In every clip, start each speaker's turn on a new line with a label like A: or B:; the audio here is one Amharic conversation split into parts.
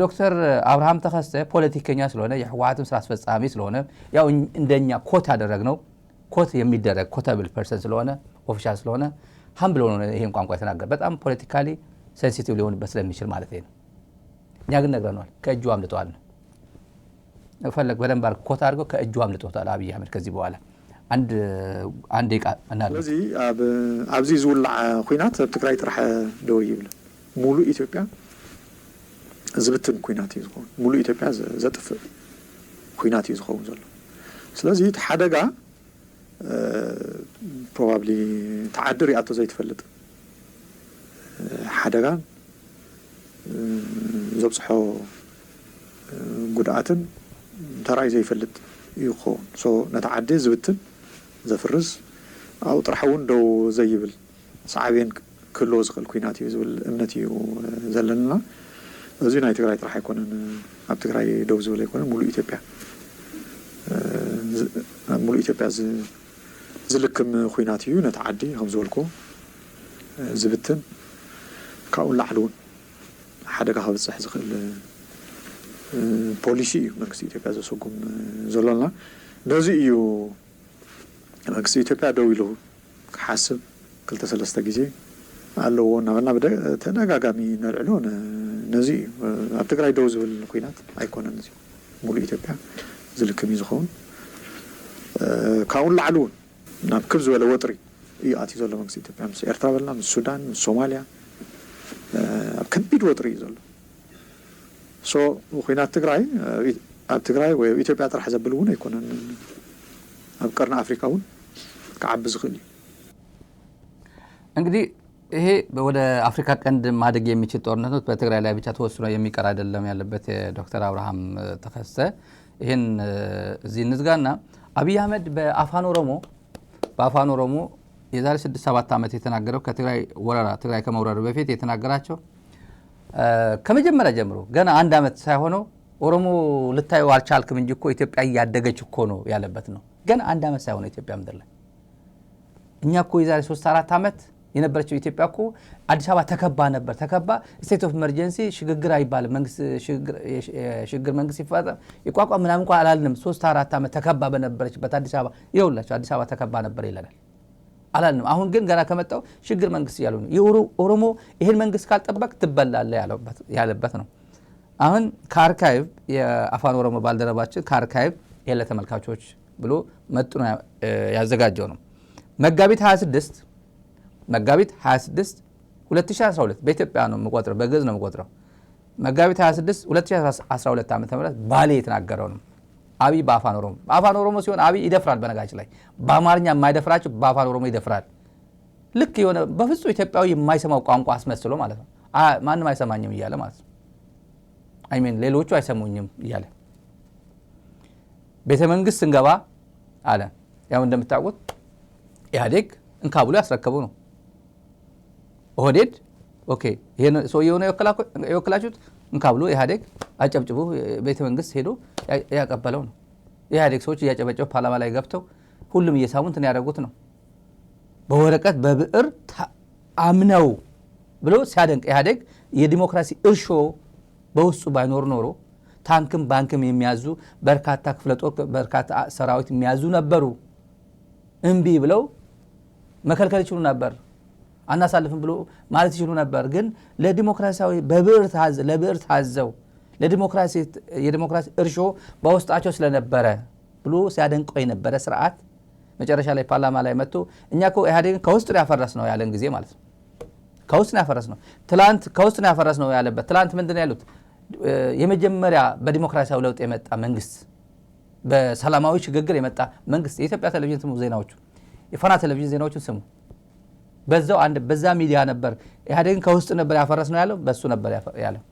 A: ዶክተር አብርሃም ተከስተ ፖለቲከኛ ስለሆነ የህወሓትም ስራ አስፈጻሚ ስለሆነ ያው እንደኛ ኮት ያደረግነው ኮት የሚደረግ ኮታብል ፐርሰን ስለሆነ ኦፊሻል ስለሆነ ሃምብል ሆኖ ይሄን ቋንቋ የተናገረ በጣም ፖለቲካሊ ሴንሲቲቭ ሊሆንበት ስለሚችል ማለት ነው እኛ ግን ነግረናል ከእጁ አምልጧል ነው ፈለግ በደንብ አር ኮት አድርጎ ከእጁ አምልጦታል አብይ አህመድ ከዚህ በኋላ አንድ ደቂቃ እናል
B: ስለዚህ አብዚ ዝውልዓ ኩናት ትግራይ ጥራሕ ደው ይብል ሙሉ ኢትዮጵያ ዝብትን ኩናት ይዝኾን ሙሉ ኢትዮጵያ ዘጥፍእ ኩናት ይዝኾን ዘሎ ስለዚህ ተሓደጋ probably تعدري أتو زي تفلت حدقان زبصحو قدعاتن تراي زي فلت يخون سو نتعدي زبتن زفرز أو طرحون دو زي بل صعبين كله زغل كويناتي زبل امنتي وزلنا زينا تقراي طرح يكون اب تقراي دو زبل يكون مولو إثيوبيا مولو إثيوبيا زلكم خويناتيو نتعدي هم زولكو زبتن كاون لحلون حدقا هذا صح زخل بوليسي مكسي إثيوبيا زسوقم زلنا دوزيو مكسي إثيوبيا دويلو حاسب كل تسلسته جزي قالوا نعملنا بدأ تناقامي نرعلون نزي أبتقرأي دوز بالكوينات أيكون نزي مولي إثيوبيا زلكم يزخون كاون لحلون نعم كبز ولا وطري يأتي زول مكسي إثيوبيا مس إرترابلنا مس السودان مس الصوماليا كبيد وطري زول سو وخينات تقرأي أبتقرأي وإثيوبيا ترى حسب بالون يكون أبقرنا أفريقاون كعب زخلي
A: እንግዲህ ይሄ ወደ አፍሪካ ቀንድ ማደግ የሚችል ጦርነት ነው በትግራይ ላይ ብቻ ተወስኖ የሚቀር አይደለም ያለበት ዶክተር አብርሃም ተከስተ ይሄን እዚህ ንዝጋና አብይ አህመድ በአፋን ኦሮሞ የዛሬ 6-7 ዓመት የተናገረው ከትግራይ ወረራ ትግራይ ከመውረሩ በፊት የተናገራቸው ከመጀመሪያ ጀምሮ ገና አንድ ዓመት ሳይሆነው ኦሮሞ ልታዩ አልቻልክም እንጂ እኮ ኢትዮጵያ ያደገች እኮ ነው ያለበት ነው ገና አንድ ዓመት ሳይሆነው ኢትዮጵያ ምድር ላይ እኛ እኮ የዛሬ 3-4 ዓመት የነበረችው ኢትዮጵያ እኮ አዲስ አበባ ተከባ ስቴት ኦፍ ኢመርጀንሲ ሽግግር አይባል መንግስት ሽግግር መንግስት ይፈጠር ይቋቋም ምናምን እንኳን አላልንም 3-4 ዓመት ተከባ በነበረችበት አዲስ አበባ ይውላችሁ አዲስ አበባ ተከባ ነበር ይላል አላልንም አሁን ግን ገና ከመጣው ሽግግር መንግስት ያለው ነው የኦሮሞ ይሄን መንግስት ካልጠበቅ ትበላለ ያለበት ነው አሁን ከአርካይቭ የአፋን ኦሮሞ ባልደረባችን ከአርካይቭ የለ ተመልካቾች ብሎ መጥቶ ያዘጋጀው ነው መጋቢት 26 2012 በኢትዮጵያ ነው መቆጥረው በግዕዝ ነው መቆጥረው መጋቢት 26 2012 ዓ.ም ባሌ የተናገረው ነው አብይ በአፋን ኦሮሞ ሲሆን አብይ ይደፍራል በነጋች ላይ በአማርኛ የማይደፍራቸው በአፋን ኦሮሞ ይደፍራል ልክ የሆነ በፍጹም ኢትዮጵያዊ የማይሰማው ቋንቋ አስመስሎ ማለት ነው ማንንም አይሰማኝም ይያለ ማለት ነው ሌሎቹ አይሰሙኝም ይያለ ቤተ መንግስት እንገባ አለ ያው እንደምታውቁት ኢህአዴግ እንካብሎ ያስረከበው ነው ኦህዴድ ኦኬ ይሄን ሰው የሆነ የወከላችሁት እንካብሎ ኢህአዴግ አጨብጭቡ ቤተ መንግስት ሄዶ ያቀበለው ነው ኢህአዴግ ሰዎች ያጨበጨቡ ፓርላማ ላይ ገብተው ሁሉም እየሳሙት ነው ያደረጉት ነው በወረቀት በብዕር አምነው ብሎ ሲያደንቅ ኢህአዴግ የዲሞክራሲ እርሾ በውስጡ ባይኖር ኖሮ ታንክም ባንክም የሚያዙ በርካታ ክፍለ ጦር በርካታ ሰራዊት የሚያዙ ነበሩ እንቢ ብለው መከልከል ይችሉ ነበር አናሳልፍም ብሎ ማለት ይችሉ ነበር ግን ለዲሞክራሲያዊ ለብዕር ታዘው ለዲሞክራሲ የዲሞክራሲ እርሾ በውስጣቸው ስለነበረ ብሎ ሲያደንቀው የነበረ ስርዓት መጨረሻ ላይ ፓርላማ ላይ መጥቶ እኛኮ ኢህአዴግን ከውስጥ ያፈረስ ነው ያለን ጊዜ ማለት ነው ከውስጥ ያፈረስ ነው ትላንት ከውስጥ ያፈረስ ነው ያለበት ትላንት ምንድነው ያሉት የመጀመሪያ በዲሞክራሲያዊ ለውጥ የመጣ መንግስት በሰላማዊ ሽግግር የመጣ መንግስት የኢትዮጵያ ቴሌቪዥን ስሙ ዜናዎቹ የፋና ቴሌቪዥን ዜናዎቹ ስሙ በዛው አንድ በዛ ሚዲያ ነበር ኢህአዴግን ከውስጥ ነበር ያፈረስ ነው ያለው በሱ ነበር ያለው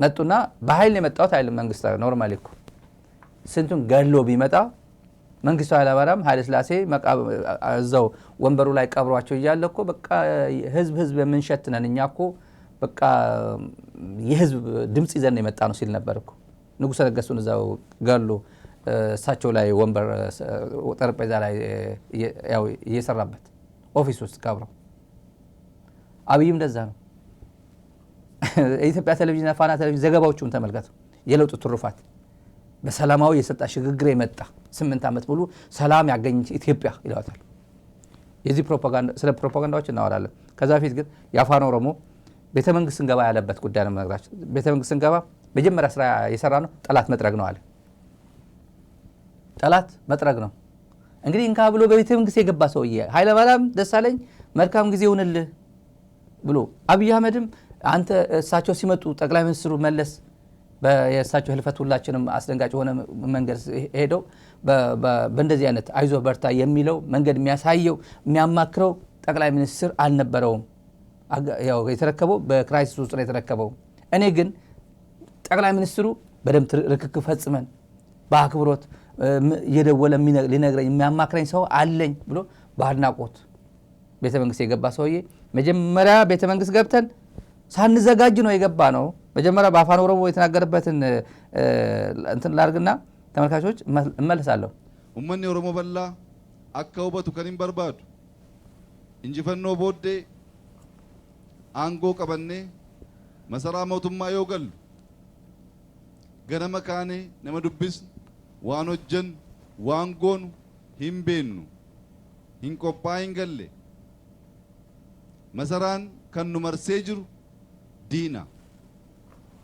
A: መጡና በኃይል የመጣው አይደለም መንግስት ኖርማሊ እኮ ስንቱን ገሎ ቢመጣ መንግስቱ ኃይለማርያም ኃይለ ሥላሴ እዛው ወንበሩ ላይ ቀብሯቸው ይያለ እኮ በቃ ህዝብ የምንሸትነን እኛ እኮ በቃ የህዝብ ድምጽ ይዘን የመጣ ነው ሲል ነበር እኮ ንጉሠ ነገሥቱን እዛው ገሎ እሳቸው ላይ ወንበር ጠረጴዛ ላይ ያው እየሰራበት ኦፊስ ውስጥ ቀብረው አብይም እንደዛ ነው የኢትዮጵያ ቴሌቪዥን ፋና ቴሌቪዥን ዘገባዎቹን ተመልከቱ። የለውጥ ትሩፋት በሰላማዊ የስልጣን ሽግግር የመጣ 8 ዓመት ሙሉ ሰላም ያገኘች ኢትዮጵያ ይላታል። የዚህ ስለ ፕሮፓጋንዳዎች እናወራለን። ከዛ በፊት ግን የአፋን ኦሮሞ ቤተ መንግስት እንገባ ያለበት ጉዳይ ነው የምነግራችሁ። ቤተ መንግስት እንገባ መጀመሪያ ስራ የሰራ ነው ጠላት መጥረግ ነው አለ። ጠላት መጥረግ ነው እንግዲህ እንካ ብሎ በቤተ መንግስት የገባ ሰውዬ ኃይለማርያም ደሳለኝ መልካም ጊዜ ይሁንልህ ብሎ አብይ አህመድም አንተ እሳቸው ሲመጡ ጠቅላይ ሚኒስትሩ መለስ በየእሳቸው ህልፈት ሁላችንም አስደንጋጭ ሆነ መንገድ ሄደው በእንደዚህ አይነት አይዞ በርታ የሚለው መንገድ የሚያሳየው የሚያማክረው ጠቅላይ ሚኒስትር አልነበረውም። ያው የተረከበው በክራይሲስ ውስጥ ነው የተረከበው። እኔ ግን ጠቅላይ ሚኒስትሩ በደንብ ርክክብ ፈጽመን በአክብሮት እየደወለ ሊነግረኝ የሚያማክረኝ ሰው አለኝ ብሎ በአድናቆት ቤተ መንግስት የገባ ሰውዬ መጀመሪያ ቤተ መንግስት ገብተን ሳንዘጋጅ ነው የገባ ነው። መጀመሪያ በአፋን ኦሮሞ የተናገረበትን እንትን ላርግና ተመልካቾች እመለሳለሁ።
C: ኡመኒ ኦሮሞ በላ አካውበቱ ከኒም በርባዱ እንጂፈኖ ቦዴ አንጎ ቀበኔ መሰራ ሞቱማ ይወገሉ ገነመ ካኔ ነመ ዱብስ ዋኖጀን ዋንጎኑ ሂምቤኑ ሂንቆፓይን ገሌ መሰራን ከኑ መርሴ ጅሩ ዲና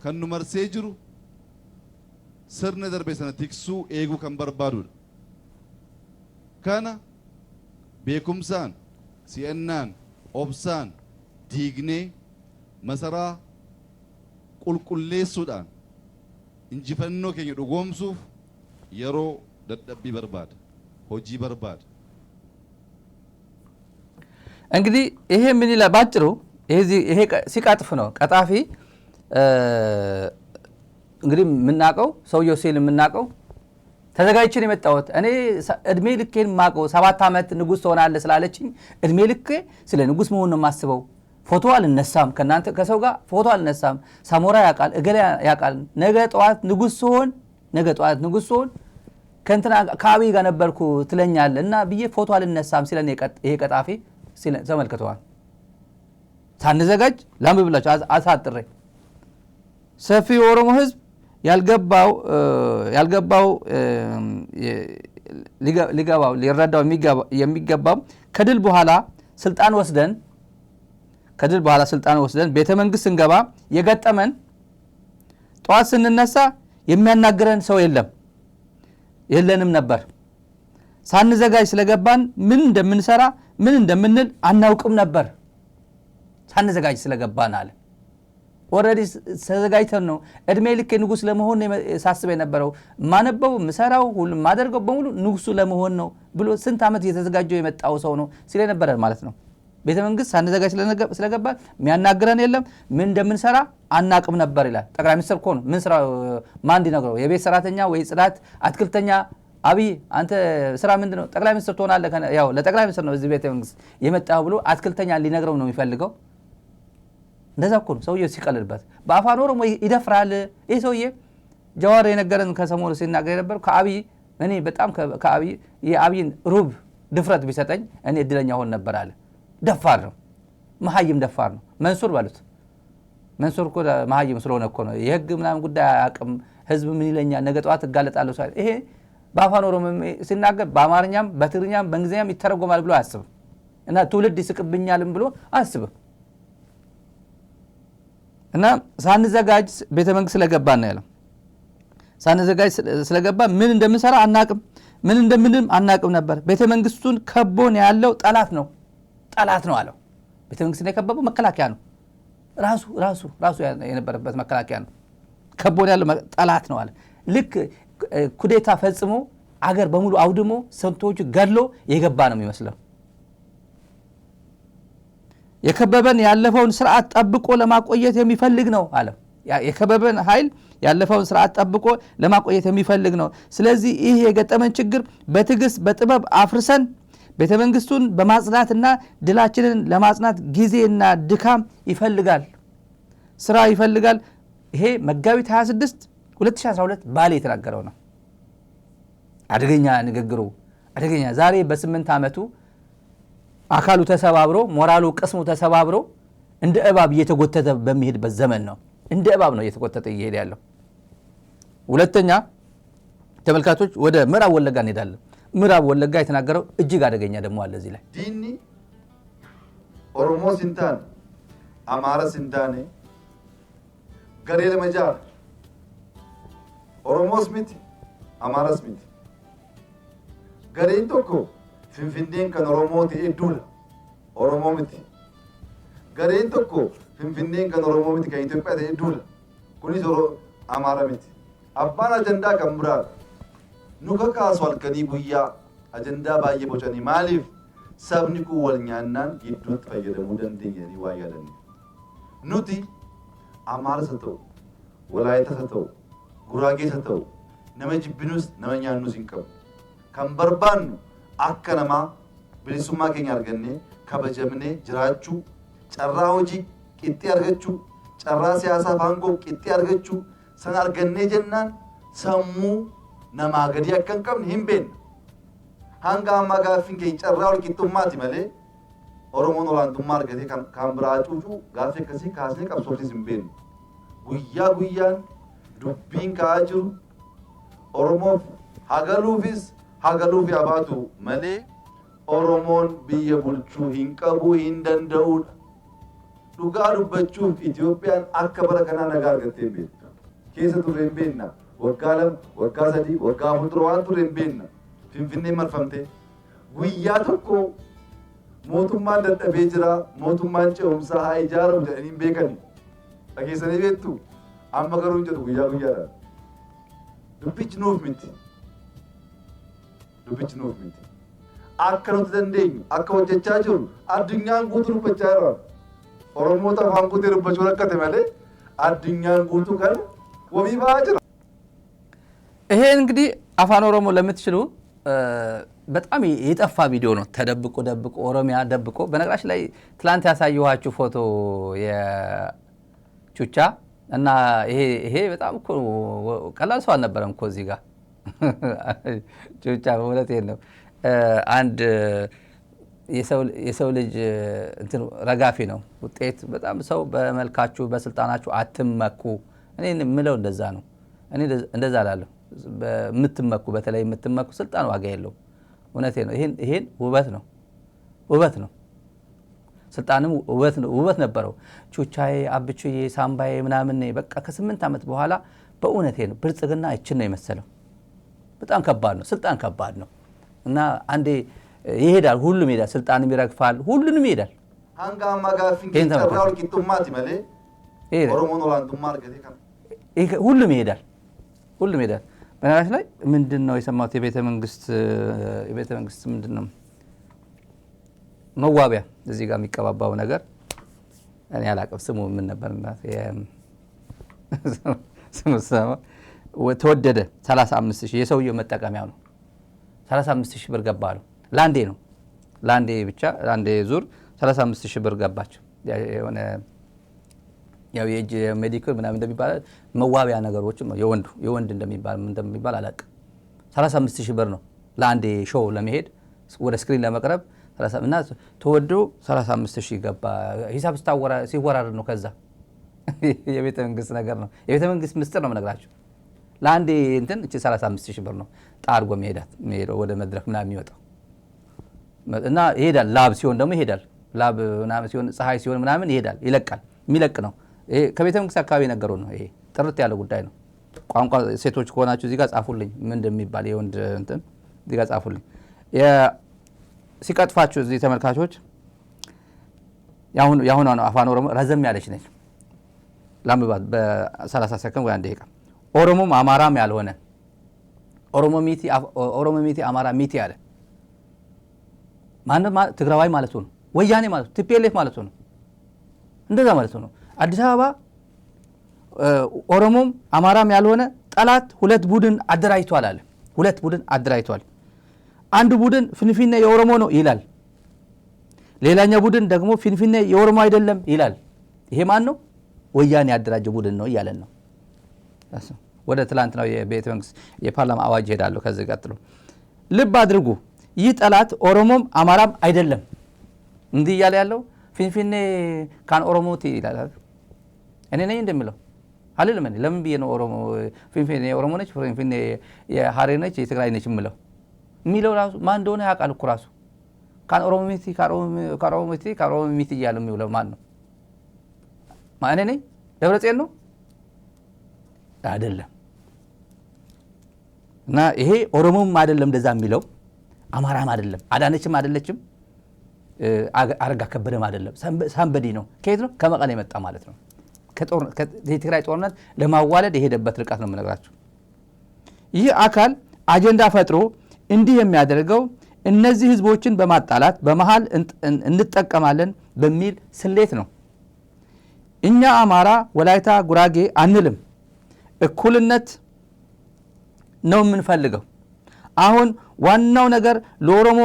C: ከኑ መርሴ ጅሩ ስርነ ደርቤ ሰነ ቲክሱ ኤጉ ከን በርባዱ ከና ቤኩምሳን ሲኤናን ኦብሳን ዲግኔ መሰራ ቁልቁሌሱዳን እንጂፈኖ ከኝ ዱጎምሱፍ የሮ ደደቢ በርባድ ሆጂ በርባድ።
A: እንግዲህ ይሄ ምን ይላል ባጭሩ? ይሄ ሲቃጥፍ ነው ቀጣፊ። እንግዲህ የምናውቀው ሰውየው ሲል የምናውቀው ተዘጋጅችን የመጣሁት እኔ እድሜ ልኬን ማቀው 7 ዓመት ንጉስ ትሆናለህ ስላለችኝ እድሜ ልኬ ስለ ንጉስ መሆን ነው የማስበው። ፎቶ አልነሳም ከናንተ ከሰው ጋር ፎቶ አልነሳም። ሳሞራ ያቃል እገሌ ያቃል ነገ ጠዋት ንጉስ ሲሆን ከእንትና ከአብይ ጋር ነበርኩ ትለኛለህ እና ብዬ ፎቶ አልነሳም ሲለን ይሄ ቀጣፊ ተመልክተዋል። ሳንዘጋጅ ላምብላችሁ አሳጥሬ ሰፊ ኦሮሞ ህዝብ ያልገባው ሊረዳው የሚገባው ከድል በኋላ ስልጣን ወስደን ቤተ መንግስት ስንገባ የገጠመን ጧት ስንነሳ የሚያናግረን ሰው የለንም ነበር። ሳንዘጋጅ ስለገባን ምን እንደምንሰራ ምን እንደምንል አናውቅም ነበር። ሳንዘጋጅ ስለገባን አለ። ኦሬዲ ተዘጋጅተን ነው እድሜ ልክ ንጉስ ለመሆን ሳስበ የነበረው ማነበው ምሰራው ሁሉ ማደርገው በሙሉ ንጉሱ ለመሆን ነው ብሎ ስንት ዓመት እየተዘጋጀው የመጣው ሰው ነው ሲል ነበር ማለት ነው። ቤተ መንግስት ሳንዘጋጅ ስለገባን የሚያናግረን የለም ምን እንደምንሰራ አናውቅም ነበር ይላል። ጠቅላይ ሚኒስትር እኮ ነው ምን ስራ ማን እንዲነግረው? የቤት ሰራተኛ ወይ ጽዳት አትክልተኛ አብይ አንተ ስራ ምንድነው? ጠቅላይ ሚኒስትር ትሆናለህ። ያው ለጠቅላይ ሚኒስትር ነው እዚህ ቤተ መንግስት የመጣው ብሎ አትክልተኛ ሊነግረው ነው የሚፈልገው። እንደዛ እኮ ነው ሰውየው ሲቀልልበት። በአፋን ኦሮሞ ይደፍራል። ይሄ ሰውዬ ጀዋር የነገረን ከሰሞኑ ሲናገር የነበረው ከአብይ እኔ በጣም ከአብይ የአብይን ሩብ ድፍረት ቢሰጠኝ እኔ እድለኛ ሆን ነበር አለ። ደፋር ነው፣ መሀይም ደፋር ነው። መንሱር ባሉት መንሱር እኮ መሀይም ስለሆነ እኮ ነው የህግ ምናምን ጉዳይ አያውቅም። ህዝብ ምን ይለኛል ነገ ጠዋት እጋለጣለሁ ሳይል ይሄ በአፋን ኦሮሞ ሲናገር በአማርኛም በትግርኛም በእንግሊዝኛም ይተረጎማል ብሎ አያስብም እና ትውልድ ይስቅብኛልም ብሎ አያስብም። እና ሳንዘጋጅ ቤተ መንግስት ስለገባን ነው ያለው። ሳንዘጋጅ ስለገባ ምን እንደምንሰራ አናቅም፣ ምን እንደምንም አናቅም ነበር። ቤተ መንግስቱን ከቦን ያለው ጠላት ነው አለው። ቤተ መንግስቱን የከበበው መከላከያ ነው። ራሱ የነበረበት መከላከያ ነው። ከቦን ያለው ጠላት ነው አለ። ልክ ኩዴታ ፈጽሞ አገር በሙሉ አውድሞ ሰንቶቹ ገድሎ የገባ ነው የሚመስለው። የከበበን ያለፈውን ስርዓት ጠብቆ ለማቆየት የሚፈልግ ነው አለ። የከበበን ኃይል ያለፈውን ስርዓት ጠብቆ ለማቆየት የሚፈልግ ነው። ስለዚህ ይህ የገጠመን ችግር በትዕግስት በጥበብ አፍርሰን ቤተ መንግስቱን በማጽናትና ድላችንን ለማጽናት ጊዜና ድካም ይፈልጋል፣ ስራ ይፈልጋል። ይሄ መጋቢት 26 2012 ባሌ የተናገረው ነው። አደገኛ ንግግሩ አደገኛ። ዛሬ በ8 ዓመቱ አካሉ ተሰባብሮ ሞራሉ ቅስሙ ተሰባብሮ እንደ እባብ እየተጎተተ በሚሄድበት ዘመን ነው። እንደ እባብ ነው እየተጎተተ እየሄደ ያለው። ሁለተኛ ተመልካቾች ወደ ምዕራብ ወለጋ እንሄዳለን። ምዕራብ ወለጋ የተናገረው እጅግ አደገኛ ደግሞ አለ እዚህ ላይ
C: ዲኒ ኦሮሞ ሲንታን አማራ ሲንታኔ ገሬ ለመጃር ኦሮሞስ ሚቲ አማራስ ሚቲ ገሬን ቶኮ ፊንፊኔን ከን ኦሮሞ ተኤ ዱላ ኦሮሞ ሚቲ ገሬን ቶኮ ፊንፊኔን ከን ኦሮሞ ሚቲ ከኢትዮጵያ ተኤ ዱላ ኩኒስ አማራ ሚቲ አባን አጀንዳ ከምራል ኑከ ካሱ አልከኒ ጉያ አጀንዳ ባየ ቦጨኒ ማሊፍ ሰብኒኩ ወልኛናን ይዱት ፈየደሙ ደንደየኒ ዋያለኒ ኑቲ አማራ ሰተው ወላይታ ሰተው ጉራጌ ሰተው ነመጅብኑስ ነመኛኑስ ይንቀም ከምበርባኑ አከነማ ብሊሱማ ከኛ አርገኔ ከበጀምኔ ጅራቹ ጨራ ሆጂ ቂጤ አርገቹ ጨራ ሲያሳ ፋንጎ ቂጤ አርገቹ ሰን አርገኔ ጀናን ሰሙ ነማገዲ አከንከም ሂምቤን ሃንጋ ማጋፊን ከኝ ጨራው ቂጡማቲ መሌ ኦሮሞን ኦላንቱማ አርገቴ ካምብራጩጩ ጋፌ ከሲ ካስኔ ቀብሶፍቲ ዝምቤን ጉያ ጉያን ዱቢን ካጅሩ ኦሮሞ ሀገሉፊስ ሀገሉፊ አባቱ መሌ ኦሮሞን ብየ ቡልቹ ሂንቀቡ ሂንደንደኡ ዱጋ ዱበቹፍ ኢትዮጵያን አከበረ ከና ነጋር ገቴ ቤት ኬሰ ቱሬን ቤና ወጋለም ወጋ ሰዲ ወጋ ሁጥሮ ዋን ቱሬን ቤና ፊንፊኔ መርፈምቴ ጉያ ተኮ ሞቱማን ደደቤ ጅራ ሞቱማን ጨውምሳ ሃይጃሩ ጀኒን ቤከኒ አኬሰኔ ቤቱ አመገሩን ጀቱ ጉያ ጉያ ዱብች ኖፍ ሚቲ ዱብች ኖፍ ሚቲ አከኑት ደንደኝ አከወጀቻ ጅሩ አድኛን ጉቱ ሩበቻራ ኦሮሞ ተፋንኩ ተርበቹ ረከተ ማለ አድኛን ጉቱ ከን ወቢባ ጅራ
A: ይሄ እንግዲህ አፋን ኦሮሞ ለምትችሉ በጣም የጠፋ ቪዲዮ ነው። ተደብቆ ኦሮሚያ ደብቆ በነገራችን ላይ ትላንት ያሳየኋችሁ ፎቶ የቹቻ እና ይሄ በጣም እኮ ቀላል ሰው አልነበረም እኮ እዚህ ጋር ቹቻ በእውነት የለም። አንድ የሰው ልጅ እንትን ረጋፊ ነው ውጤት። በጣም ሰው በመልካችሁ በስልጣናችሁ አትመኩ። እኔ የምለው እንደዛ ነው። እኔ እንደዛ እላለሁ። በምትመኩ በተለይ የምትመኩ ስልጣን ዋጋ የለው። እውነቴ ነው። ይሄን ውበት ነው። ስልጣንም ውበት ነበረው። ቹቻዬ አብቹዬ ሳምባዬ ምናምን በቃ ከ8 ዓመት በኋላ በእውነቴ ነው ብልጽግና እችን ነው የመሰለው። በጣም ከባድ ነው። ስልጣን ከባድ ነው እና አንዴ ይሄዳል፣ ሁሉም ይሄዳል። ስልጣንም ይረግፋል፣ ሁሉንም ይሄዳል።
C: ሃንጋ ማጋፊን ከጨራው ቂጡማት ይመለ ኦሮሞን ኦላንቱማ አርገቴ
A: ከን ሁሉም ይሄዳል። በነገራችን ላይ ምንድነው የሰማሁት የቤተ መንግስት ምንድነው መዋቢያ እዚህ ጋር የሚቀባባው ነገር እኔ አላውቅም ስሙ ምን ነበር ስሙ ተወደደ 35000 የሰውየው መጠቀሚያው ነው። 35000 ብር ገባሉ። ላንዴ ብቻ ላንዴ ዙር 35000 ብር ገባቸው። የሆነ ያው የእጅ ሜዲካል ምናምን እንደሚባል መዋቢያ ነገሮች የወንድ እንደሚባል አላውቅም። 35000 ብር ነው ለአንዴ ሾው ለመሄድ ወደ ስክሪን ለመቅረብ እና ተወዶ 35000 ገባ። ሂሳብ ሲወራረድ ነው። ከዛ የቤተ መንግስት ነገር ነው። የቤተ መንግስት ምስጢር ነው የምነግራችሁ። ለአንዴ እንትን እቺ 35000 ብር ነው ጣርጎ የሚሄደው ወደ መድረክ ምናምን የሚወጣው እና ይሄዳል። ላብ ሲሆን ደግሞ ይሄዳል። ላብ ምናምን ሲሆን ፀሐይ ሲሆን ምናምን ይሄዳል። ይለቃል። የሚለቅ ነው። ይሄ ከቤተ መንግስት አካባቢ ነገሩ ነው። ይሄ ጥርት ያለ ጉዳይ ነው። ቋንቋ ሴቶች ከሆናችሁ እዚህ ጋር ጻፉልኝ ምን እንደሚባል የወንድ እንትን እዚህ ጋር ጻፉልኝ። ሲቀጥፋችሁ እዚህ ተመልካቾች ያሁን አፋን ኦሮሞ ረዘም ያለች ነች። ላምባት በ30 ሰከንድ ወይ 1 ደቂቃ ኦሮሞም አማራም ያልሆነ ኦሮሞ ሚቲ አማራ ሚቲ ያለ ማንም ትግራዋይ ማለት ነው። ወያኔ ማለት ቲፒኤልኤፍ ማለት ነው። እንደዛ ማለት ነው። አዲስ አበባ ኦሮሞም አማራም ያልሆነ ጠላት ሁለት ቡድን አደራጅቷል አለ። ሁለት ቡድን አደራጅቷል። አንድ ቡድን ፊንፊኔ የኦሮሞ ነው ይላል። ሌላኛው ቡድን ደግሞ ፊንፊኔ የኦሮሞ አይደለም ይላል። ይሄ ማን ነው? ወያኔ ያደራጀው ቡድን ነው እያለን ነው። ወደ ትላንት ነው የቤተ መንግስት የፓርላማ አዋጅ ሄዳለሁ። ከዚህ ቀጥሎ ልብ አድርጉ። ይህ ጠላት ኦሮሞም አማራም አይደለም እንዲህ እያለ ያለው ፊንፊኔ ካን ኦሮሞቲ ይላል እኔ ነኝ እንደምለው አይደለም እኔ ለምን ብዬ ነው ኦሮሞ ፊንፊኔ ኦሮሞ ነች ፊንፊኔ የሐሬ ነች የትግራይ ነች ምለው ሚለው ራሱ ማን እንደሆነ ያውቃል እኮ ራሱ ካን ኦሮሞቲ እያለ የሚውለው ማን ነው ማን ነኝ ደብረጽዮን ነው አይደለም እና ይሄ ኦሮሞም አይደለም እንደዛ የሚለው አማራም አይደለም አዳነችም አይደለችም አረጋ ከበደም አይደለም ሳምበዲ ነው ከየት ነው ከመቀሌ የመጣ ማለት ነው ከትግራይ ጦርነት ለማዋለድ የሄደበት ርቀት ነው የምነግራችሁ ይህ አካል አጀንዳ ፈጥሮ እንዲህ የሚያደርገው እነዚህ ህዝቦችን በማጣላት በመሃል እንጠቀማለን በሚል ስሌት ነው እኛ አማራ ወላይታ ጉራጌ አንልም እኩልነት ነው የምንፈልገው አሁን ዋናው ነገር ለኦሮሞ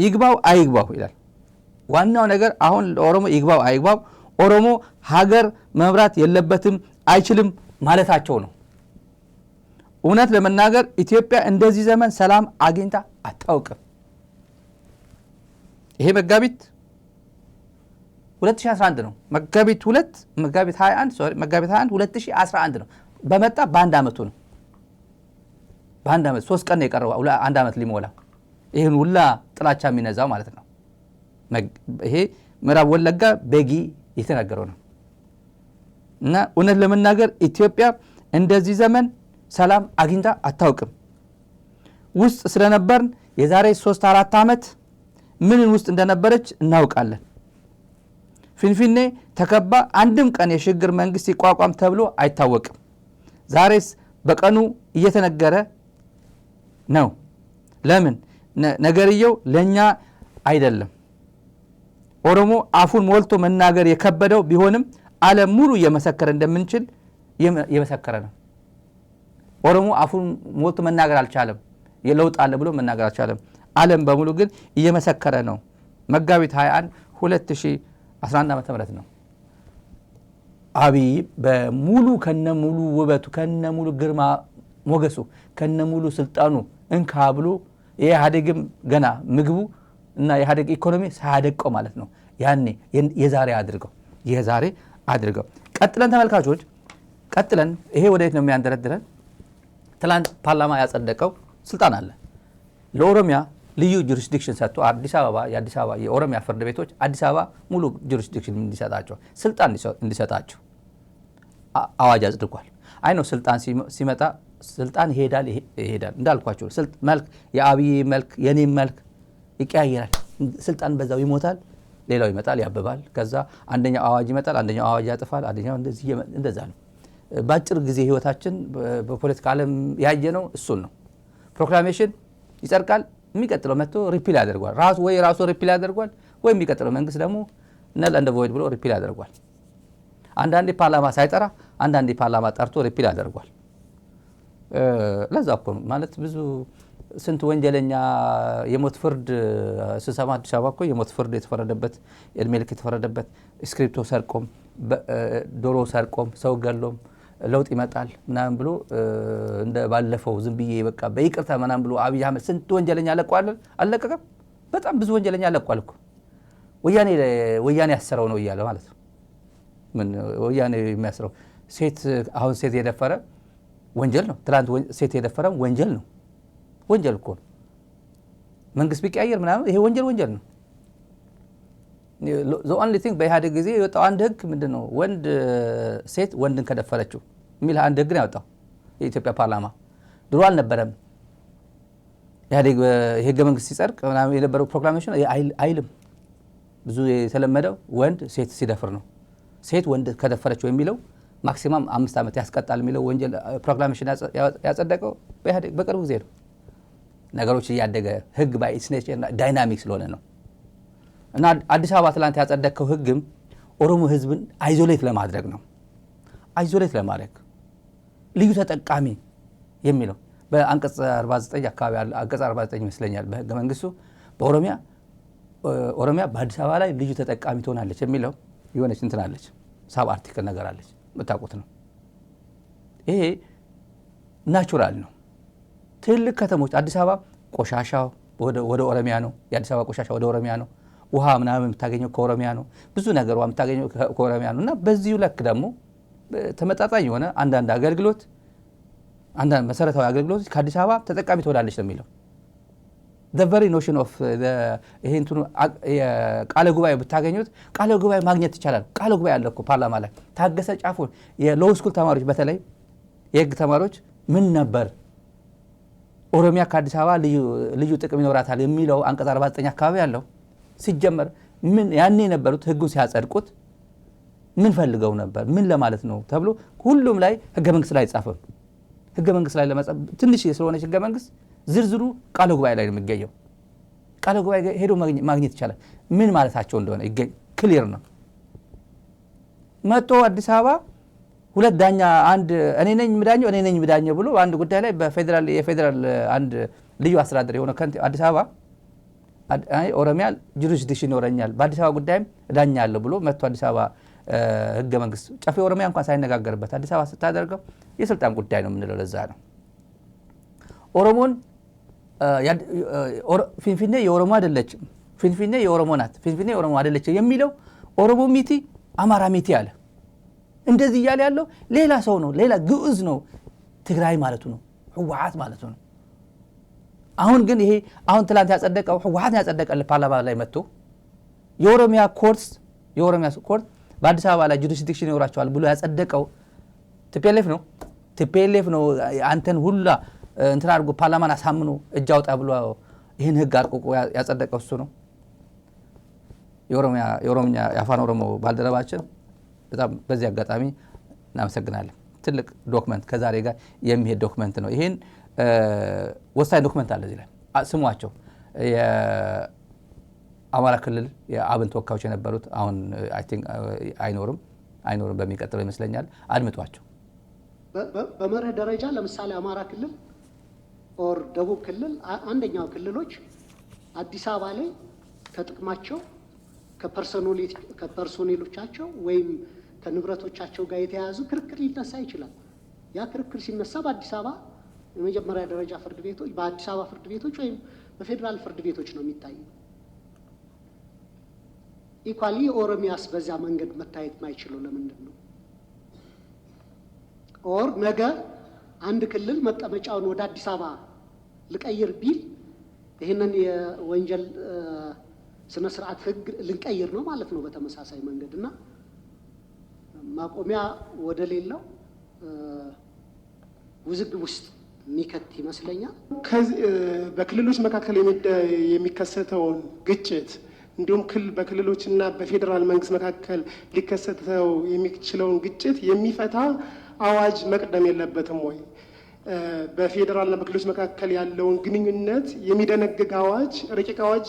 A: ይግባው አይግባው ይላል ዋናው ነገር አሁን ለኦሮሞ ይግባው አይግባው ኦሮሞ ሀገር መምራት የለበትም አይችልም ማለታቸው ነው እውነት ለመናገር ኢትዮጵያ እንደዚህ ዘመን ሰላም አግኝታ አታውቅም ይሄ መጋቢት 2011 ነው መጋቢት 21 2011 ነው በመጣ በአንድ አመቱ ነው በአንድ አመት 3 ቀን የቀረው አንድ አመት ሊሞላ ይሄን ሁላ ጥላቻ የሚነዛው ማለት ነው ይሄ ምዕራብ ወለጋ በጊ የተናገረው ነው እና እውነት ለመናገር ኢትዮጵያ እንደዚህ ዘመን ሰላም አግኝታ አታውቅም ውስጥ ስለነበርን የዛሬ 3-4 አመት ምን ውስጥ እንደነበረች እናውቃለን ፊንፊኔ ተከባ አንድም ቀን የሽግግር መንግስት ይቋቋም ተብሎ አይታወቅም ዛሬስ በቀኑ እየተነገረ ነው ለምን ነገርየው ለኛ አይደለም ኦሮሞ አፉን ሞልቶ መናገር የከበደው ቢሆንም ዓለም ሙሉ እየመሰከረ እንደምንችል እየመሰከረ ነው ኦሮሞ አፉን ሞልቶ መናገር አልቻለም የለውጥ አለ ብሎ መናገር አልቻለም ዓለም በሙሉ ግን እየመሰከረ ነው መጋቢት 21 2011 ዓ.ም ነው አብይ በሙሉ ከነሙሉ ውበቱ ከነሙሉ ግርማ ሞገሱ ከነሙሉ ስልጣኑ እንካ ብሎ የኢህአዴግም ገና ምግቡ እና የኢህአዴግ ኢኮኖሚ ሳያደቀው ማለት ነው ያኔ የዛሬ አድርገው ቀጥለን ተመልካቾች ቀጥለን ይሄ ወዴት ነው የሚያንደረድረን ትላንት ፓርላማ ያጸደቀው ስልጣን አለ ለኦሮሚያ ልዩ ጁሪስዲክሽን ሰጥቶ የአዲስ አበባ የኦሮሚያ ፍርድ ቤቶች አዲስ አበባ ሙሉ ጁሪስዲክሽን እንዲሰጣቸው ስልጣን እንዲሰጣቸው አዋጅ አጽድቋል አይ ነው ስልጣን ሲመጣ ስልጣን ይሄዳል እንዳልኳችሁ መልክ የአብይ መልክ የኔ መልክ ይቀያየራል ስልጣን በዛው ይሞታል ሌላው ይመጣል ያበባል ከዛ አንደኛው አዋጅ ይመጣል አንደኛው አዋጅ ያጥፋል አንደኛው እንደዛ ነው ባጭር ጊዜ ህይወታችን በፖለቲካ ዓለም ያየነው እሱን ነው ፕሮክላሜሽን ይጸድቃል የሚቀጥለው መጥቶ ሪፒል ያደርጋል ራሱ ሪፒል ያደርጋል ወይ የሚቀጥለው መንግስት ደግሞ ነል እንደ ቮይድ ብሎ ሪፒል ያደርጋል አንዳንዴ ፓርላማ ሳይጠራ አንዳንዴ ፓርላማ ጠርቶ ሪፒል ያደርጋል ለዛ እኮ ማለት ብዙ ስንት ወንጀለኛ የሞት ፍርድ ስሰማ አዲስ አበባ እኮ የሞት ፍርድ የተፈረደበት እድሜ ልክ የተፈረደበት ስክሪፕቶ ሰርቆም ዶሮ ሰርቆም ሰው ገሎም ለውጥ ይመጣል ምናምን ብሎ እንደ ባለፈው ዝም ብዬ በቃ በይቅርታ ምናምን ብሎ አብይ አህመድ ስንት ወንጀለኛ አለቀቀም በጣም ብዙ ወንጀለኛ አለቋል እኮ ወያኔ ያሰረው ነው እያለ ማለት ነው ምን ወያኔ የሚያስረው አሁን ሴት የደፈረ ወንጀል ነው ትላንት ሴት የደፈረ ወንጀል ነው ወንጀል እኮ መንግስት ቢቀያየር ምናምን ይሄ ወንጀል ነው the only thing በኢህአዴግ ጊዜ የወጣው አንድ ህግ ምንድነው ሴት ወንድን ከደፈረችው የሚል አንድ ህግ ነው ያወጣው የኢትዮጵያ ፓርላማ ድሮ አልነበረም ኢህአዴግ የህገ መንግስት ሲጸድቅ ምናምን የነበረው ፕሮክላሜሽን አይልም ብዙ የተለመደው ወንድ ሴት ሲደፍር ነው ሴት ወንድ ከደፈረችው የሚለው ማክሲማም 5 አመት ያስቀጣል የሚለው ወንጀል ፕሮክላሜሽን ያጸደቀው በኢህአዴግ በቅርብ ጊዜ ነው ነገሮች ያደገ ህግ ባይ ስኔቸር ዳይናሚክ ስለሆነ ነው እና አዲስ አበባ ትላንት ያጸደቀው ህግም ኦሮሞ ህዝብን አይዞሌት ለማድረግ ነው ለማድረግ ልዩ ተጠቃሚ የሚለው በአንቀጽ 49 አካባቢ አንቀጽ 49 ይመስለኛል በህገ መንግስቱ ኦሮሚያ በአዲስ አበባ ላይ ልዩ ተጠቃሚ ትሆናለች የሚለው የሆነች እንትናለች ሳብ አርቲክል ነገር አለች መታቆት ነው ይሄ ናቹራል ነው ትልቅ ከተሞች አዲስ አበባ ቆሻሻው ወደ ኦሮሚያ ነው የአዲስ አበባ ቆሻሻ ወደ ኦሮሚያ ነው ውሃ ምናምን የምታገኘው ከኦሮሚያ ነው። ብዙ ነገር የምታገኘው ከኦሮሚያ ነው። እና በዚሁ ለክ ደግሞ ተመጣጣኝ የሆነ አንዳንድ አገልግሎት አንዳንድ መሰረታዊ አገልግሎቶች ከአዲስ አበባ ተጠቃሚ ትሆናለች ነው የሚለው። the very notion of ይሄ እንትኑ ቃለ ጉባኤ ብታገኙት ቃለ ጉባኤ ማግኘት ይቻላል። ቃለ ጉባኤ አለ እኮ ፓርላማ ላይ ታገሰ ጫፉ የሎው ስኩል ተማሪዎች በተለይ የህግ ተማሪዎች ምን ነበር ኦሮሚያ ከአዲስ አበባ ልዩ ጥቅም ይኖራታል የሚለው አንቀጽ 49 አካባቢ ያለው ሲጀመር ምን ያኔ የነበሩት ህጉን ሲያጸድቁት ምን ፈልገው ነበር ምን ለማለት ነው ተብሎ ሁሉም ላይ ህገ መንግስት ላይ አይጻፍም። ህገ መንግስት ላይ ለመጻፍ ትንሽ ስለሆነ ህገ መንግስት ዝርዝሩ ቃለ ጉባኤ ላይ ነው የሚገኘው። ቃለ ጉባኤ ሄዶ ማግኘት ይቻላል ምን ማለታቸው እንደሆነ ክሊር ነው። መጥቶ አዲስ አበባ ሁለት ዳኛ አንድ እኔ ነኝ ምዳኘው ብሎ አንድ ጉዳይ ላይ የፌደራል አንድ ልዩ አስተዳደር የሆነ ከንቲባ አዲስ አበባ ኦሮሚያ ጁሪስዲክሽን ይኖረኛል በአዲስ አበባ ጉዳይም ዳኛለሁ ብሎ መጥቶ አዲስ አበባ ህገ መንግስት ጨፌ ኦሮሚያ እንኳን ሳይነጋገርበት አዲስ አበባ ስታደርገው የስልጣን ጉዳይ ነው የምንለው። ለዛ ነው ኦሮሞን ፊንፊኔ የኦሮሞ አይደለችም፣ ፊንፊኔ የኦሮሞ ናት፣ ፊንፊኔ የኦሮሞ አይደለችም የሚለው ኦሮሞ ሚቲ አማራ ሚቲ አለ። እንደዚህ እያለ ያለው ሌላ ሰው ነው፣ ሌላ ግዑዝ ነው፣ ትግራይ ማለቱ ነው፣ ህወሓት ማለቱ ነው። አሁን ግን ይሄ አሁን ትላንት ያጸደቀው ህወሓት ያጸደቀው ፓርላማ ላይ መጥቶ የኦሮሚያ ኮርት በአዲስ አበባ ላይ ጁሪስዲክሽን ይኖራቸዋል ብሎ ያጸደቀው ቲፒኤልኤፍ ነው። አንተን ሁላ እንትን አድርጎ ፓርላማን አሳምኖ እጅ አውጣ ብሎ ይህን ህግ አርቆቆ ያጸደቀው እሱ ነው። የኦሮምኛ የአፋን ኦሮሞ ባልደረባችን በጣም በዚህ አጋጣሚ እናመሰግናለን። ትልቅ ዶክመንት ከዛሬ ጋር የሚሄድ ዶክመንት ነው። ይሄን ወሳኝ ዶክመንት አለ እዚህ ላይ ስሟቸው የአማራ ክልል የአብን ተወካዮች የነበሩት አሁን አይ ቲንክ አይኖርም በሚቀጥለው ይመስለኛል። አድምጧቸው።
D: በመርህ ደረጃ ለምሳሌ አማራ ክልል ኦር ደቡብ ክልል አንደኛው ክልሎች አዲስ አበባ ላይ ከጥቅማቸው ከፐርሶኔሎቻቸው ወይም ከንብረቶቻቸው ጋር የተያያዙ ክርክር ሊነሳ ይችላል። ያ ክርክር ሲነሳ በአዲስ አበባ የመጀመሪያ ደረጃ ፍርድ ቤቶች በአዲስ አበባ ፍርድ ቤቶች ወይም በፌዴራል ፍርድ ቤቶች ነው የሚታየው። ኢኳሊ ኦሮሚያስ በዛ መንገድ መታየት ማይችለው ለምንድን ነው? ኦር ነገ አንድ ክልል መቀመጫውን ወደ አዲስ አበባ ልቀይር ቢል ይህንን የወንጀል ስነ ስርዓት ህግ ልንቀይር ነው ማለት ነው በተመሳሳይ መንገድ እና ማቆሚያ ወደ ሌላው ውዝግብ ውስጥ የሚከት ይመስለኛል።
E: በክልሎች መካከል የሚከሰተውን ግጭት እንዲሁም በክልሎችና በፌዴራል መንግስት መካከል ሊከሰተው የሚችለውን ግጭት የሚፈታ አዋጅ መቅደም የለበትም ወይ? በፌዴራልና በክልሎች መካከል ያለውን ግንኙነት የሚደነግግ አዋጅ ረቂቅ አዋጅ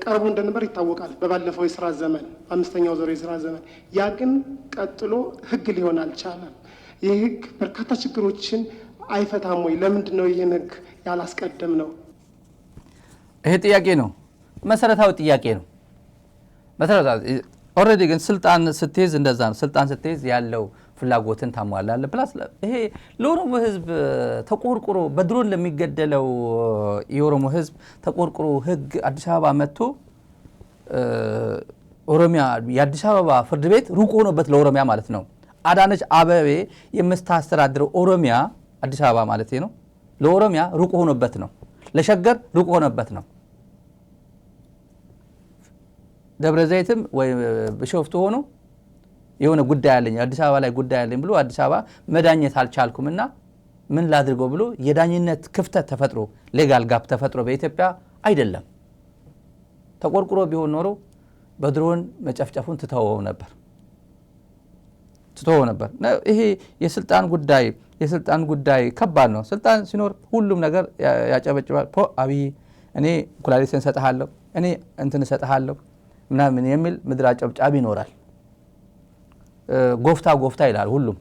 E: ቀርቦ እንደነበር ይታወቃል በባለፈው የስራ ዘመን 5ኛው ዙር የስራ ዘመን። ያ ግን ቀጥሎ ህግ ሊሆን አልቻለም። ይህ ህግ በርካታ ችግሮችን አይፈታም ወይ? ለምንድን ነው ይህን ህግ ያላስቀደም ነው?
A: ይሄ ጥያቄ ነው፣ መሰረታዊ ጥያቄ ነው። መሰረታዊ ኦልሬዲ ግን ስልጣን ስትይዝ እንደዛ ነው። ስልጣን ስትይዝ ያለው ፍላጎትን ታሟላለህ። ፕላስ ይሄ ለኦሮሞ ህዝብ ተቆርቆሮ በድሮን ለሚገደለው የኦሮሞ ህዝብ ተቆርቆሮ ህግ አዲስ አበባ መጥቶ ኦሮሚያ የአዲስ አበባ ፍርድ ቤት ሩቅ ሆኖበት ለኦሮሚያ ማለት ነው። አዳነች አበቤ የምታስተዳድረው ኦሮሚያ አዲስ አበባ ማለት ነው ለኦሮሚያ ሩቅ ሆኖበት ነው። ለሸገር ሩቅ ሆኖበት ነው። ደብረ ዘይትም ወይ ቢሾፍቱ ሆኖ የሆነ ጉዳይ አለኝ አዲስ አበባ ላይ ጉዳይ አለኝ ብሎ አዲስ አበባ መዳኘት አልቻልኩምና ምን ላድርገው ብሎ የዳኝነት ክፍተት ተፈጥሮ ሌጋል ጋፕ ተፈጥሮ በኢትዮጵያ አይደለም ተቆርቁሮ ቢሆን ኖሮ በድሮን መጨፍጨፉን ትተወው ነበር። ይሄ የስልጣን ጉዳይ ከባድ ነው። ስልጣን ሲኖር ሁሉም ነገር ያጨበጭባል። አብይ እኔ ኩላሊትን ሰጥሃለሁ እኔ እንትን ሰጥሃለሁ ምናምን የሚል ምድር አጨብጫቢ ይኖራል። ጎፍታ ይላል ሁሉም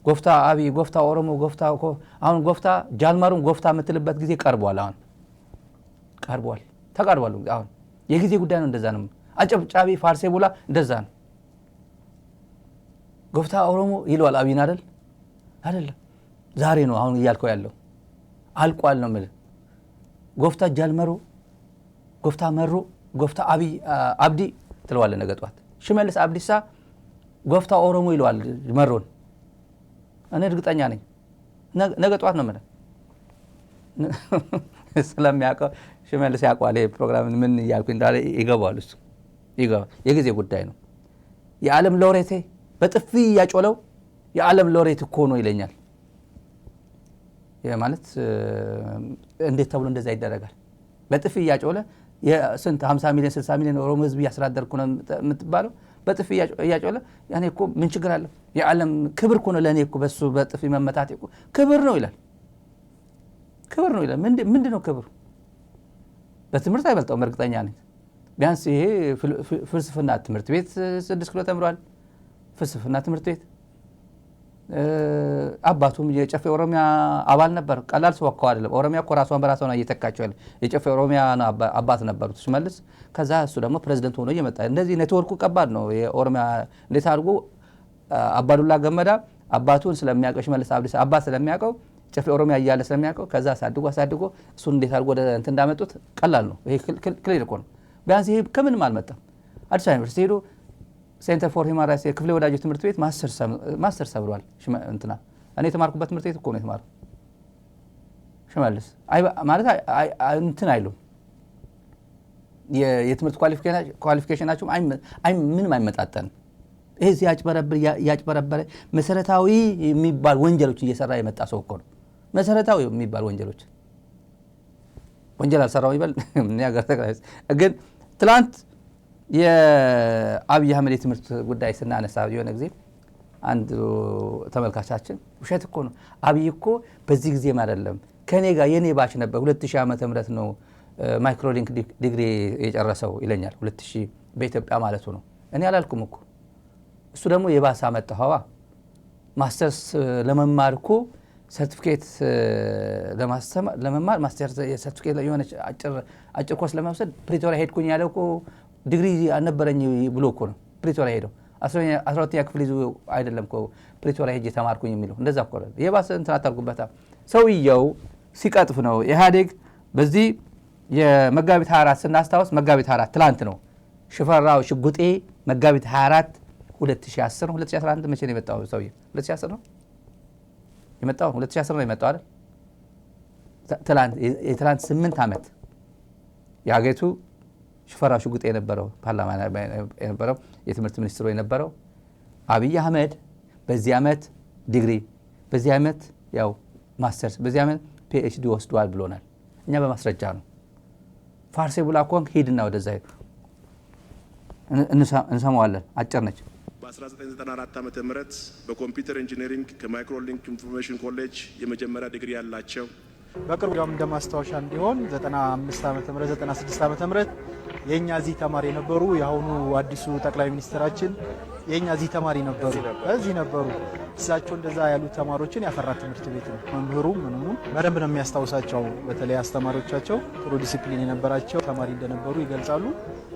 A: ጎፍታ አብይ ጎፍታ ኦሮሞ ጎፍታ አሁን ጎፍታ ጃልማሩን ጎፍታ የምትልበት ጊዜ ቀርቧል። አሁን ተቃርቧል። አሁን የጊዜ ጉዳይ ነው። እንደዛ ነው። አጨብጫቢ ፋርሴ ቡላ እንደዛ ነው። ጎፍታ ኦሮሞ ይለዋል አብይን አይደለም ዛሬ ነው አሁን እያልከው ያለው አልቋል ነው ማለት። ጎፍታ ጃልመሩ ጎፍታ መሩ ጎፍታ አብዲ ትለዋለህ ነገ ጠዋት። ሽመልስ አብዲሳ ጎፍታ ኦሮሞ ይለዋል መሮን። እኔ እርግጠኛ ነኝ ነገ ጠዋት ነው ማለት ስለሚያውቀው ሽመልስ ያውቀዋል ይሄ ፕሮግራም ምን እያልኩኝ እንዳለ ይገባዋል። እሱ ይገባል። የጊዜ ጉዳይ ነው። የዓለም ሎሬቴ በጥፊ ያጮለው የዓለም ሎሬት እኮ ነው ይለኛል። ማለት እንዴት ተብሎ እንደዛ ይደረጋል? በጥፊ ያጮለ የስንት 50 ሚሊዮን 60 ሚሊዮን ኦሮሞ ህዝብ ያስራደርኩ ነው የምትባለው። በጥፊ ያጮለ ያኔ እኮ ምን ችግር አለው? የዓለም ክብር እኮ ነው ለኔ እኮ በሱ በጥፊ መመታት እኮ ክብር ነው ይላል። ክብር ነው ይላል። ምንድነው ክብር? በትምህርት አይበልጠውም እርግጠኛ ነኝ። ቢያንስ ይሄ ፍልስፍና ትምህርት ቤት 6 ኪሎ ተምሯል። ፍልስፍና ትምህርት ቤት አባቱም የጨፌ ኦሮሚያ አባል ነበር። ቀላል ሰው እኮ አይደለም። ኦሮሚያ እኮ ራሷን በራሷ ነው እየተካቸው ያለ። የጨፌ ኦሮሚያ አባት ነበሩት ሽመልስ። ከዛ እሱ ደግሞ ፕሬዝዳንት ሆኖ እየመጣ እንደዚህ ኔትወርኩ ከባድ ነው። የኦሮሚያ እንዴት አድርጎ አባዱላ ገመዳ አባቱን ስለሚያውቀው ሽመልስ አብዲሳ አባት ስለሚያውቀው ጨፌ ኦሮሚያ እያለ ስለሚያውቀው ከዛ አሳድጎ እሱን እንዴት አድርጎ እንትን እንዳመጡት ቀላል ነው። ይሄ ክሊር እኮ ነው። ቢያንስ ይሄ ከምንም አልመጣም። አዲስ አበባ ዩኒቨርሲቲ ሄዶ ሴንተር ፎር ሂውማን ራይትስ የክፍሌ ወዳጆ ትምህርት ቤት ማስተር ሰብሯል። እንትና እኔ የተማርኩበት ትምህርት ቤት እኮ ነው የተማረው ሽመልስ። ማለት እንትን አይሉም የትምህርት ኳሊፊኬሽናቸው ምንም አይመጣጠንም። ይሄ ያጭበረበረ መሰረታዊ የሚባል ወንጀሎችን እየሰራ የመጣ ሰው እኮ ነው። መሰረታዊ የሚባል ወንጀል አልሰራው ይበል ግን ትላንት የአብይ አህመድ የትምህርት ጉዳይ ስናነሳ የሆነ ጊዜ አንድ ተመልካቻችን ውሸት እኮ ነው አብይ እኮ በዚህ ጊዜም አይደለም ከኔ ጋር የኔ ባች ነበር 2000 ዓመተ ምህረት ነው ማይክሮሊንክ ዲግሪ የጨረሰው ይለኛል። 2000 በኢትዮጵያ ማለቱ ነው። እኔ አላልኩም እኮ እሱ ደግሞ የባሰ አመጣው። ማስተርስ ለመማር እኮ ሰርቲፊኬት ለመማር ማስተርስ ሰርቲፊኬት የሆነ አጭር ኮርስ ለመውሰድ ፕሪቶሪያ ሄድኩኝ ያለው እኮ ዲግሪ አልነበረኝ ብሎ እኮ ነው ፕሪቶሪያ ሄደው 12ኛ ክፍል ይዞ አይደለም እኮ ፕሪቶሪያ ሄጄ ተማርኩኝ የሚለው እንደዛ እኮ ነው። የባሰ እንትን አታርጉበታ። ሰውየው ሲቀጥፍ ነው። ኢህአዴግ በዚህ የመጋቢት 24 ስናስታውስ መጋቢት 24 ትላንት ነው። ሽፈራው ሽጉጤ መጋቢት 24 2010 ነው 2011 መቼ ነው የመጣው? ሰውየው 2010 ነው የመጣው 2010 ነው የመጣው አይደል? ትላንት 8 ዓመት የሀገሪቱ ሽፈራው ሽጉጤ የነበረው ፓርላማ የነበረው የትምህርት ሚኒስትሩ የነበረው አብይ አህመድ በዚህ ዓመት ዲግሪ በዚህ ዓመት ያው ማስተርስ በዚህ ዓመት ፒኤችዲ ወስዷል ብሎናል። እኛ በማስረጃ ነው። ፋርሴ ቡላ ኮንክ ሂድና ወደዛ እንሰማዋለን። አጭር ነች።
F: በ1994 ዓመተ ምህረት በኮምፒውተር ኢንጂነሪንግ ከማይክሮሊንክ ኢንፎርሜሽን ኮሌጅ የመጀመሪያ ዲግሪ ያላቸው
G: በቅርቡ ያም እንደማስታወሻ እንዲሆን 95 ዓመተ ምህረት 96 ዓመተ ምህረት የኛ እዚህ ተማሪ ነበሩ። የአሁኑ አዲሱ ጠቅላይ ሚኒስትራችን የኛ እዚህ ተማሪ ነበሩ፣ እዚህ ነበሩ። እሳቸው እንደዛ ያሉ ተማሪዎችን ያፈራ ትምህርት ቤት ነው። መምህሩ ምንሙ በደንብ ነው የሚያስታውሳቸው። በተለይ አስተማሪዎቻቸው ጥሩ ዲሲፕሊን የነበራቸው ተማሪ እንደነበሩ ይገልጻሉ።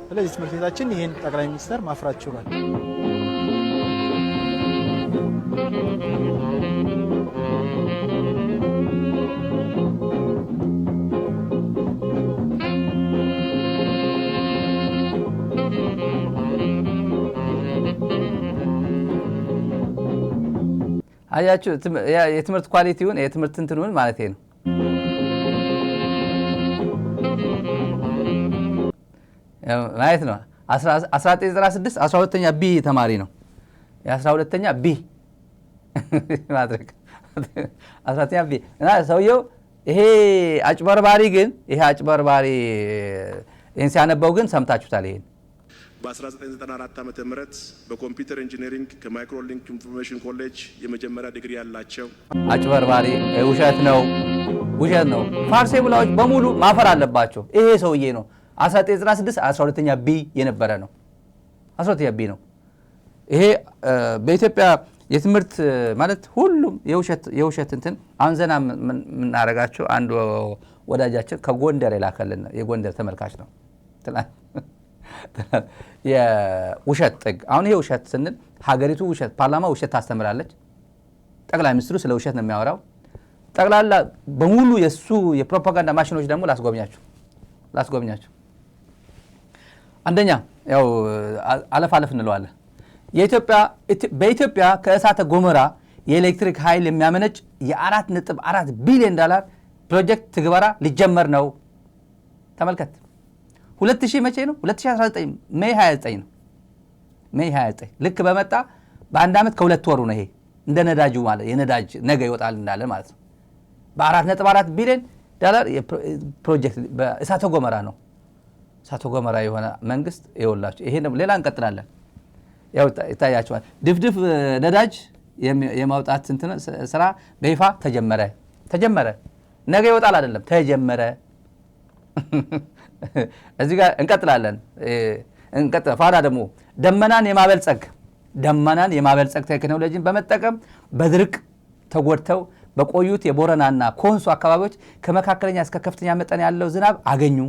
G: ስለዚህ ትምህርት ቤታችን ይህን ጠቅላይ ሚኒስትር ማፍራት ችሏል።
A: አያችሁ የትምህርት ኳሊቲውን የትምህርት እንትኑን ማለት ነው። ማለት ነው 1996 12ኛ ቢ ተማሪ ነው። የ12ኛ ቢ ማድረግ 12ኛ ቢ እና ሰውየው ይሄ አጭበርባሪ ግን ይሄ አጭበርባሪ ይሄን ሲያነበው ግን ሰምታችሁታል። ይሄን
F: በ1994 ዓመተ ምህረት በኮምፒውተር ኢንጂነሪንግ ከማይክሮሊንክ ኢንፎርሜሽን ኮሌጅ የመጀመሪያ ዲግሪ ያላቸው
A: አጭበርባሪ ውሸት ነው። ፋርሴ ቡላዎች በሙሉ ማፈር አለባቸው። ይሄ ሰውዬ ነው 1996 12ኛ ቢ የነበረ ነው። 12ኛ ቢ ነው። ይሄ በኢትዮጵያ የትምህርት ማለት ሁሉም የውሸት እንትን አሁን ዘና የምናደርጋቸው አንድ ወዳጃችን ከጎንደር የላከልን የጎንደር ተመልካች ነው። የውሸት ጥግ አሁን ይሄ ውሸት ስንል ሀገሪቱ ውሸት ፓርላማ ውሸት ታስተምራለች። ጠቅላይ ሚኒስትሩ ስለ ውሸት ነው የሚያወራው። ጠቅላላ በሙሉ የሱ የፕሮፓጋንዳ ማሽኖች ደግሞ ላስጎብኛቸው አንደኛ ያው አለፍ እንለዋለን በኢትዮጵያ ከእሳተ ገሞራ የኤሌክትሪክ ኃይል የሚያመነጭ የ4.4 ቢሊዮን ዶላር ፕሮጀክት ትግበራ ሊጀመር ነው ተመልከት 2000 መቼ ነው 2019 ሜይ 29 ነው ሜይ 29 ልክ በመጣ በአንድ አመት ከሁለት ወሩ ነው ይሄ እንደ ነዳጁ ማለት የነዳጅ ነገ ይወጣል እንዳለ ማለት ነው በ4.4 ቢሊዮን ዶላር ፕሮጀክት በእሳተ ገሞራ ነው እሳተ ገሞራ የሆነ መንግስት ይወላችሁ ይሄ ነው ሌላ እንቀጥላለን ያው ታያችኋል ድፍድፍ ነዳጅ የማውጣት ስራ በይፋ ተጀመረ ነገ ይወጣል አይደለም ተጀመረ እዚህ ጋር እንቀጥላለን ፋና ደግሞ ደመናን የማበልጸግ ቴክኖሎጂን በመጠቀም በድርቅ ተጎድተው በቆዩት የቦረናና ኮንሶ አካባቢዎች ከመካከለኛ እስከ ከፍተኛ መጠን ያለው ዝናብ አገኙ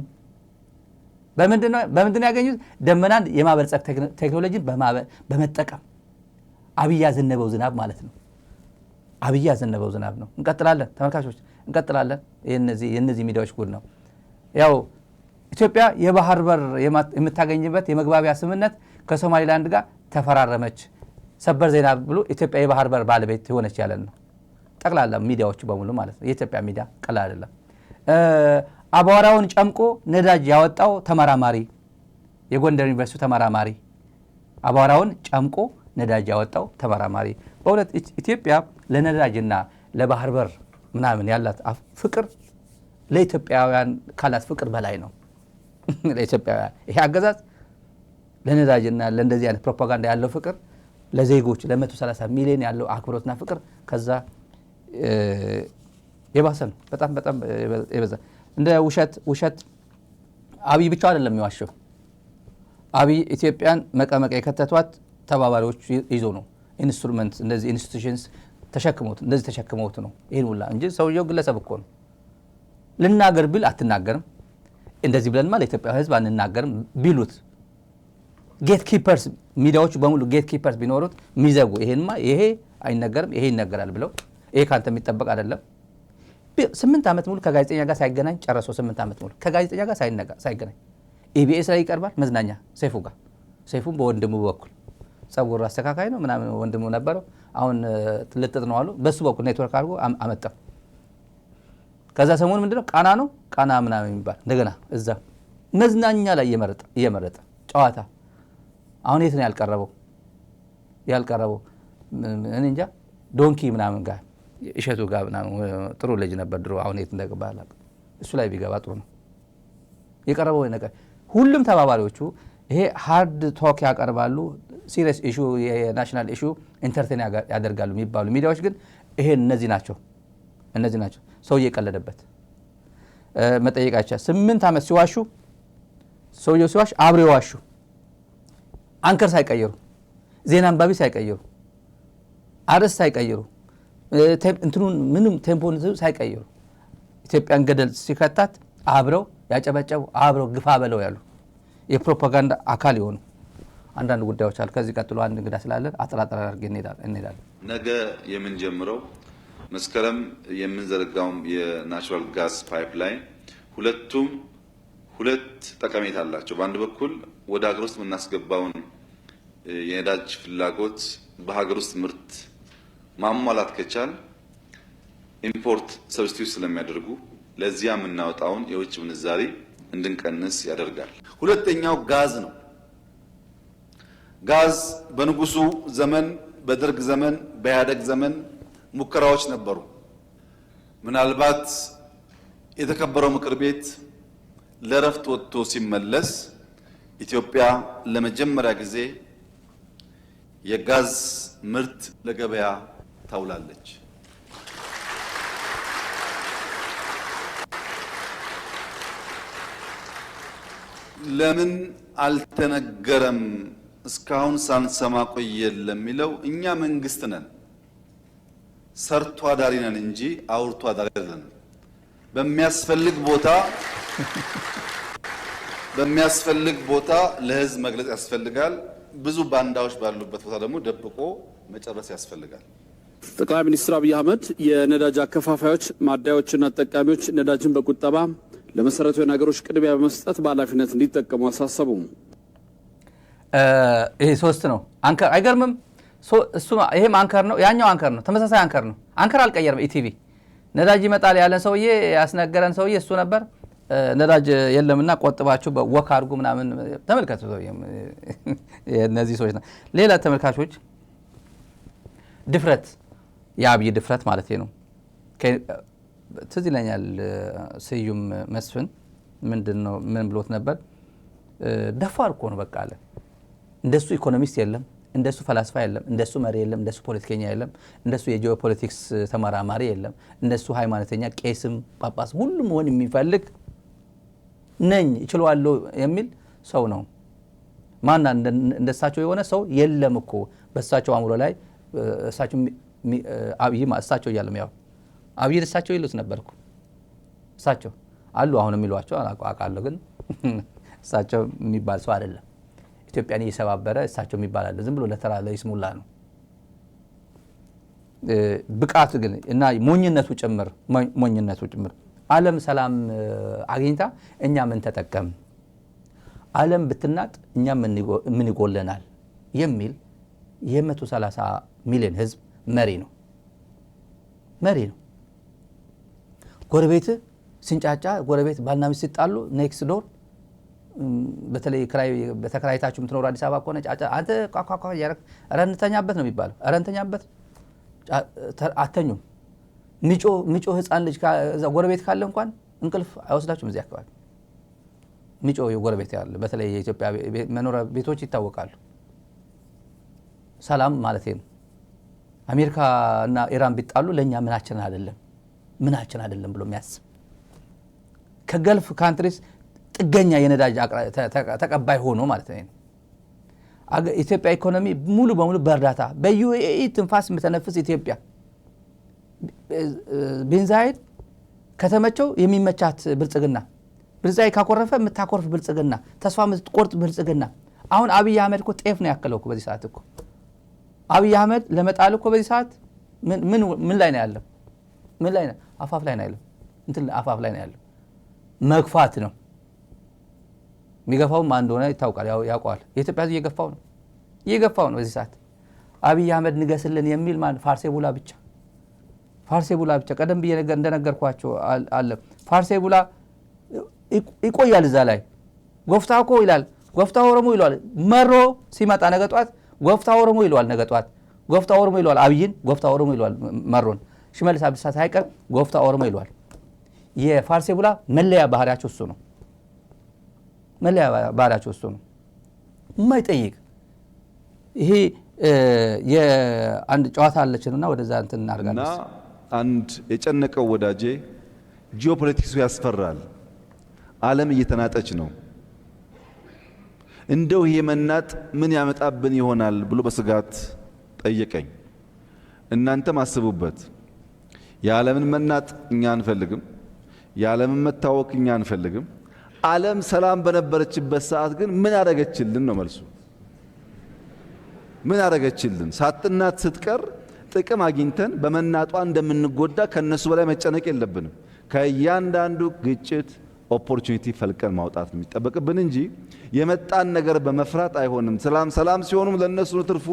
A: በምንድነው ያገኙት ደመናን የማበልጸግ ቴክኖሎጂን በመጠቀም አብይ ያዘነበው ዝናብ ማለት ነው አብይ ያዘነበው ዝናብ ነው እንቀጥላለን ተመልካቾች እንቀጥላለን የነዚህ ሚዲያዎች ጉድ ነው ያው ኢትዮጵያ የባህር በር የምታገኝበት የመግባቢያ ስምምነት ከሶማሊላንድ ጋር ተፈራረመች ሰበር ዜና ብሎ ኢትዮጵያ የባህር በር ባለቤት ሆነች ያለን ነው ጠቅላላ ሚዲያዎቹ በሙሉ ማለት ነው የኢትዮጵያ ሚዲያ ቀላል አይደለም አቧራውን ጨምቆ ነዳጅ ያወጣው ተመራማሪ የጎንደር ዩኒቨርሲቲ ተመራማሪ አቧራውን ጨምቆ ነዳጅ ያወጣው ተመራማሪ በእውነት ኢትዮጵያ ለነዳጅና ለባህር በር ምናምን ያላት ፍቅር ለኢትዮጵያውያን ካላት ፍቅር በላይ ነው ለኢትዮጵያውያን ይሄ አገዛዝ ለነዳጅና ለእንደዚህ አይነት ፕሮፓጋንዳ ያለው ፍቅር ለዜጎች ለ130 ሚሊዮን ያለው አክብሮትና ፍቅር ከዛ የባሰ ነው በጣም የበዛ እንደ ውሸት አብይ ብቻ አይደለም የሚዋሸው አብይ ኢትዮጵያን መቀመቅ የከተቷት ተባባሪዎች ይዞ ነው ኢንስትሩመንት እንደዚህ ኢንስቲትዩሽንስ ተሸክመውት ነው ይሄን ሁላ እንጂ ሰውየው ግለሰብ እኮ ነው ልናገር ቢል አትናገርም እንደዚህ ብለን ማለት ኢትዮጵያ ህዝብ አንናገርም ቢሉት ጌት ኪፐርስ ሚዲያዎች በሙሉ ጌት ኪፐርስ ቢኖሩት ሚዘጉ ይሄ አይነገርም ይሄ ይነገራል ብለው ይሄ ካንተ የሚጠበቅ አይደለም 8 አመት ሙሉ ከጋዜጠኛ ጋር ሳይገናኝ ጨረሰው 8 አመት ሙሉ ከጋዜጠኛ ጋር ሳይገናኝ ኢቢኤስ ላይ ይቀርባል መዝናኛ ሰይፉን በወንድሙ በኩል ጸጉር አስተካካይ ነው ምናምን ወንድሙ ነበረው አሁን ትልጥጥ ነው አሉ በሱ በኩል ኔትወርክ አድርጎ አመጣ ከዛ ሰሞኑን ምንድነው ቃና ምናምን የሚባል እንደገና እዛ መዝናኛ ላይ እየመረጠ ጨዋታ አሁን የት ነው ያልቀረበው እኔ እንጃ ዶንኪ ምናምን ጋር እሸቱ ጋር ምናምን ጥሩ ልጅ ነበር ድሮ አሁን የት እንደገባ አላውቅም እሱ ላይ ቢገባ ጥሩ ነው የቀረበው ነገር ሁሉም ተባባሪዎቹ ይሄ ሃርድ ቶክ ያቀርባሉ ሲሪየስ ኢሹ የናሽናል ኢሹ ኢንተርቴን ያደርጋሉ የሚባሉ ሚዲያዎች ግን ይሄ እነዚህ ናቸው ሰው እየቀለደበት መጠየቃቸው 8 አመት ሲዋሹ ሰውየው ሲዋሽ አብረው ዋሹ አንከር ሳይቀየሩ ዜና አንባቢ ሳይቀየሩ አርዕስት ሳይቀየሩ እንትኑን ምንም ቴምፖን ሳይቀየሩ ኢትዮጵያን ገደል ሲከታት አብረው ያጨበጨቡ አብረው ግፋ በለው ያሉ የፕሮፓጋንዳ አካል የሆኑ አንዳንድ ጉዳዮች አሉ ከዚህ ቀጥሎ አንድ እንግዳ ስላለን አጥራጥራ አድርገን እንሄዳለን
H: ነገ የምንጀምረው መስከረም የምንዘረጋው የናቹራል ጋዝ ፓይፕላይን ሁለቱም ሁለት ጠቀሜታ አላቸው በአንድ በኩል ወደ ሀገር ውስጥ የምናስገባውን የነዳጅ ፍላጎት በሀገር ውስጥ ምርት ማሟላት ከቻል ኢምፖርት ሰብስቲዩት ስለሚያደርጉ ለዚያ የምናወጣውን የውጭ ምንዛሪ እንድንቀንስ ያደርጋል ሁለተኛው ጋዝ ነው ጋዝ በንጉሱ ዘመን በደርግ ዘመን በኢህአደግ ዘመን ሙከራዎች ነበሩ ምናልባት የተከበረው ምክር ቤት ለረፍት ወጥቶ ሲመለስ ኢትዮጵያ ለመጀመሪያ ጊዜ የጋዝ ምርት ለገበያ ታውላለች ለምን አልተነገረም እስካሁን ሳንሰማ ቆየን ለሚለው እኛ መንግስት ነን ሰርቶ አዳሪ ነን እንጂ አውርቶ አዳሪ አይደለም በሚያስፈልግ ቦታ ለህዝብ መግለጽ ያስፈልጋል ብዙ ባንዳዎች ባሉበት ቦታ ደግሞ ደብቆ መጨረስ ያስፈልጋል
I: ጠቅላይ ሚኒስትር አብይ አህመድ የነዳጅ አከፋፋዮች ማደያዎችና ተጠቃሚዎች ነዳጅን በቁጠባ ለመሰረታዊ ነገሮች ቅድሚያ በመስጠት በኃላፊነት እንዲጠቀሙ አሳሰቡ
A: ይሄ 3 ነው አንከር አይገርምም እሱ ይሄም አንከር ነው ያኛው አንከር ነው ተመሳሳይ አንከር ነው አንከር አልቀየርም ኢቲቪ ነዳጅ ይመጣል ያለን ሰውዬ ያስነገረን ሰውዬ እሱ ነበር ነዳጅ የለምና ቆጥባችሁ በወክ አድርጉ ምናምን ተመልከቱ እነዚህ ሰዎች ነው ሌላ ተመልካቾች ድፍረት የአብይ ድፍረት ማለት ነው ትዝ ይለኛል ስዩም መስፍን ምንድነው ምን ብሎት ነበር ደፋር እኮ ነው በቃ አለ እንደሱ ኢኮኖሚስት የለም እንደሱ ፈላስፋ የለም እንደሱ መሪ የለም እንደሱ ፖለቲከኛ የለም እንደሱ የጂኦፖለቲክስ ተመራማሪ የለም እንደሱ ሃይማኖተኛ ቄስም ጳጳስ ሁሉም ሆን የሚፈልግ ነኝ ይችላልው የሚል ሰው ነው ማና እንደሳቸው የሆነ ሰው የለም እኮ በሳቸው አምሮ ላይ እሳቸው አብይ ማሳቸው ይያለም ያው አብይ እሳቸው ይሉት ነበርኩ እሳቸው አሉ አሁን የሚሏቸው አቃቃለሁ ግን እሳቸው የሚባል ሰው አይደለም ኢትዮጵያን እየሰባበረ እሳቸው የሚባል አይደለም ዝም ብሎ ለተራ ለይስሙላ ነው ብቃት ግን እና ሞኝነቱ ጭምር ዓለም ሰላም አግኝታ እኛ ምን ተጠቀም ዓለም ብትናጥ እኛ ምን ይጎለናል የሚል የ130 ሚሊዮን ህዝብ መሪ ነው ጎረቤት ሲንጫጫ ጎረቤት ባልና ሚስት ሲጣሉ ኔክስት ዶር በተለይ በተከራይታችሁ የምትኖሩ አዲስ አበባ ከሆነ ጫጫ አንተ ቋቋቋ ያረክ ረንተኛበት ነው የሚባለው ረንተኛበት አተኙም ሚጮ ህፃን ልጅ ጎረቤት ካለ እንኳን እንቅልፍ አይወስዳችሁም እዚህ አካባቢ ሚጮ የጎረቤት ያለ በተለይ የኢትዮጵያ መኖሪያ ቤቶች ይታወቃሉ ሰላም ማለት ነው አሜሪካ እና ኢራን ቢጣሉ ለኛ ምናችን አይደለም ብሎ የሚያስብ ከገልፍ ካንትሪስ ጥገኛ የነዳጅ ተቀባይ ሆኖ ማለት ነው ኢትዮጵያ ኢኮኖሚ ሙሉ በሙሉ በእርዳታ በዩኤኢ ትንፋስ የምትነፍስ ኢትዮጵያ ቤንዛይድ ከተመቸው የሚመቻት ብልጽግና ብልጽጋይ ካቆረፈ የምታቆርፍ ብልጽግና ተስፋ የምትቆርጥ ብልጽግና አሁን አብይ አህመድ እኮ ጤፍ ነው ያከለው እኮ በዚህ ሰዓት እኮ አብይ አህመድ ለመጣል እኮ በዚህ ሰዓት ምን ላይ ነው ያለው ምን ላይ ነው አፋፍ ላይ ነው ያለው አፋፍ ላይ ነው ያለው መግፋት ነው የሚገፋው ማን እንደሆነ ይታወቃል ያውቃል የኢትዮጵያ ህዝብ እየገፋው ነው በዚህ ሰዓት አብይ አህመድ ንገስልን የሚል ማን ፋርሴቡላ ብቻ ቀደም ብዬ እንደነገርኳቸው አለ ፋርሴቡላ ይቆያል እዛ ላይ ጎፍታ እኮ ይላል ጎፍታ ኦሮሞ ይሏል መሮ ሲመጣ ነገጧት ጎፍታ ኦሮሞ ይሏል ነገጧት ጎፍታ ኦሮሞ ይሏል አብይን ጎፍታ ኦሮሞ ይሏል መሮን ሽመልስ አብዲሳ ሳይቀር ጎፍታ ኦሮሞ ይሏል የፋርሴቡላ መለያ ባህሪያቸው እሱ ነው የማይጠይቅ ይሄ የአንድ ጨዋታ አለችንና ወደዛ እንትን እናርጋለን
H: አንድ የጨነቀው ወዳጄ ጂኦፖለቲክሱ ያስፈራል ዓለም እየተናጠች ነው እንደው ይሄ መናጥ ምን ያመጣብን ይሆናል ብሎ በስጋት ጠየቀኝ እናንተም አስቡበት የዓለምን መናጥ እኛ አንፈልግም የዓለምን መታወክ እኛ አንፈልግም ዓለም ሰላም በነበረችበት ሰዓት ግን ምን አደረገችልን ነው መልሱ ምን አደረገችልን ሳትናት ስትቀር ጥቅም አግኝተን በመናጧ እንደምንጎዳ ከነሱ በላይ መጨነቅ የለብንም ከእያንዳንዱ ግጭት ኦፖርቹኒቲ ፈልቀን ማውጣት ነው የሚጠበቅብን እንጂ የመጣን ነገር በመፍራት አይሆንም ሰላም ሲሆኑም ለነሱ ነው ትርፉ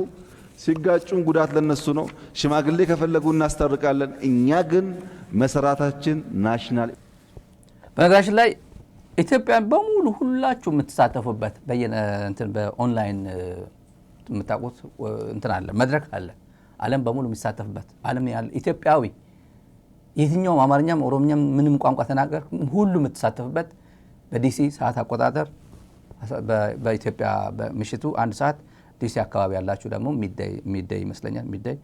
H: ሲጋጩን ጉዳት ለነሱ ነው ሽማግሌ ከፈለጉ እናስታርቃለን እኛ ግን መሰራታችን ናሽናል
A: በነገራችን ላይ ኢትዮጵያን በሙሉ ሁላችሁ የምትሳተፉበት በኦንላይን የምታውቁት እንትን አለ መድረክ አለ ዓለም በሙሉ የሚሳተፍበት ዓለም ያለ ኢትዮጵያዊ የትኛውም አማርኛም ኦሮምኛም ምንም ቋንቋ ተናገር ሁሉ የምትሳተፍበት በዲሲ ሰዓት አቆጣጠር በኢትዮጵያ በምሽቱ 1 ሰዓት ዲሲ አካባቢ ያላችሁ ደግሞ ሚድዴይ ይመስለኛል ሚድዴይ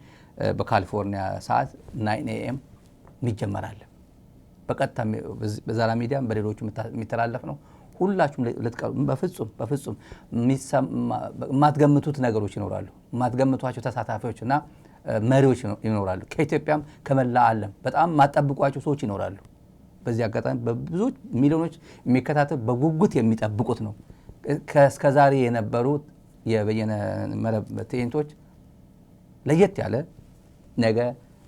A: በካሊፎርኒያ ሰዓት 9 AM ይጀመራል በቀጥታ በዛራ ሚዲያም በሌሎቹ የሚተላለፍ ነው ሁላችሁም በፍጹም ማትገምቱት ነገሮች ይኖራሉ ማትገምቷቸው ተሳታፊዎችና መሪዎች ይኖራሉ ከኢትዮጵያም ከመላ ዓለም በጣም ማጠብቋቸው ሰዎች ይኖራሉ በዚህ አጋጣሚ በብዙ ሚሊዮኖች የሚከታተሉ በጉጉት የሚጠብቁት ነው ከስከዛሬ የነበሩት የበየነ መረብ ትዕይንቶች ለየት ያለ ነገ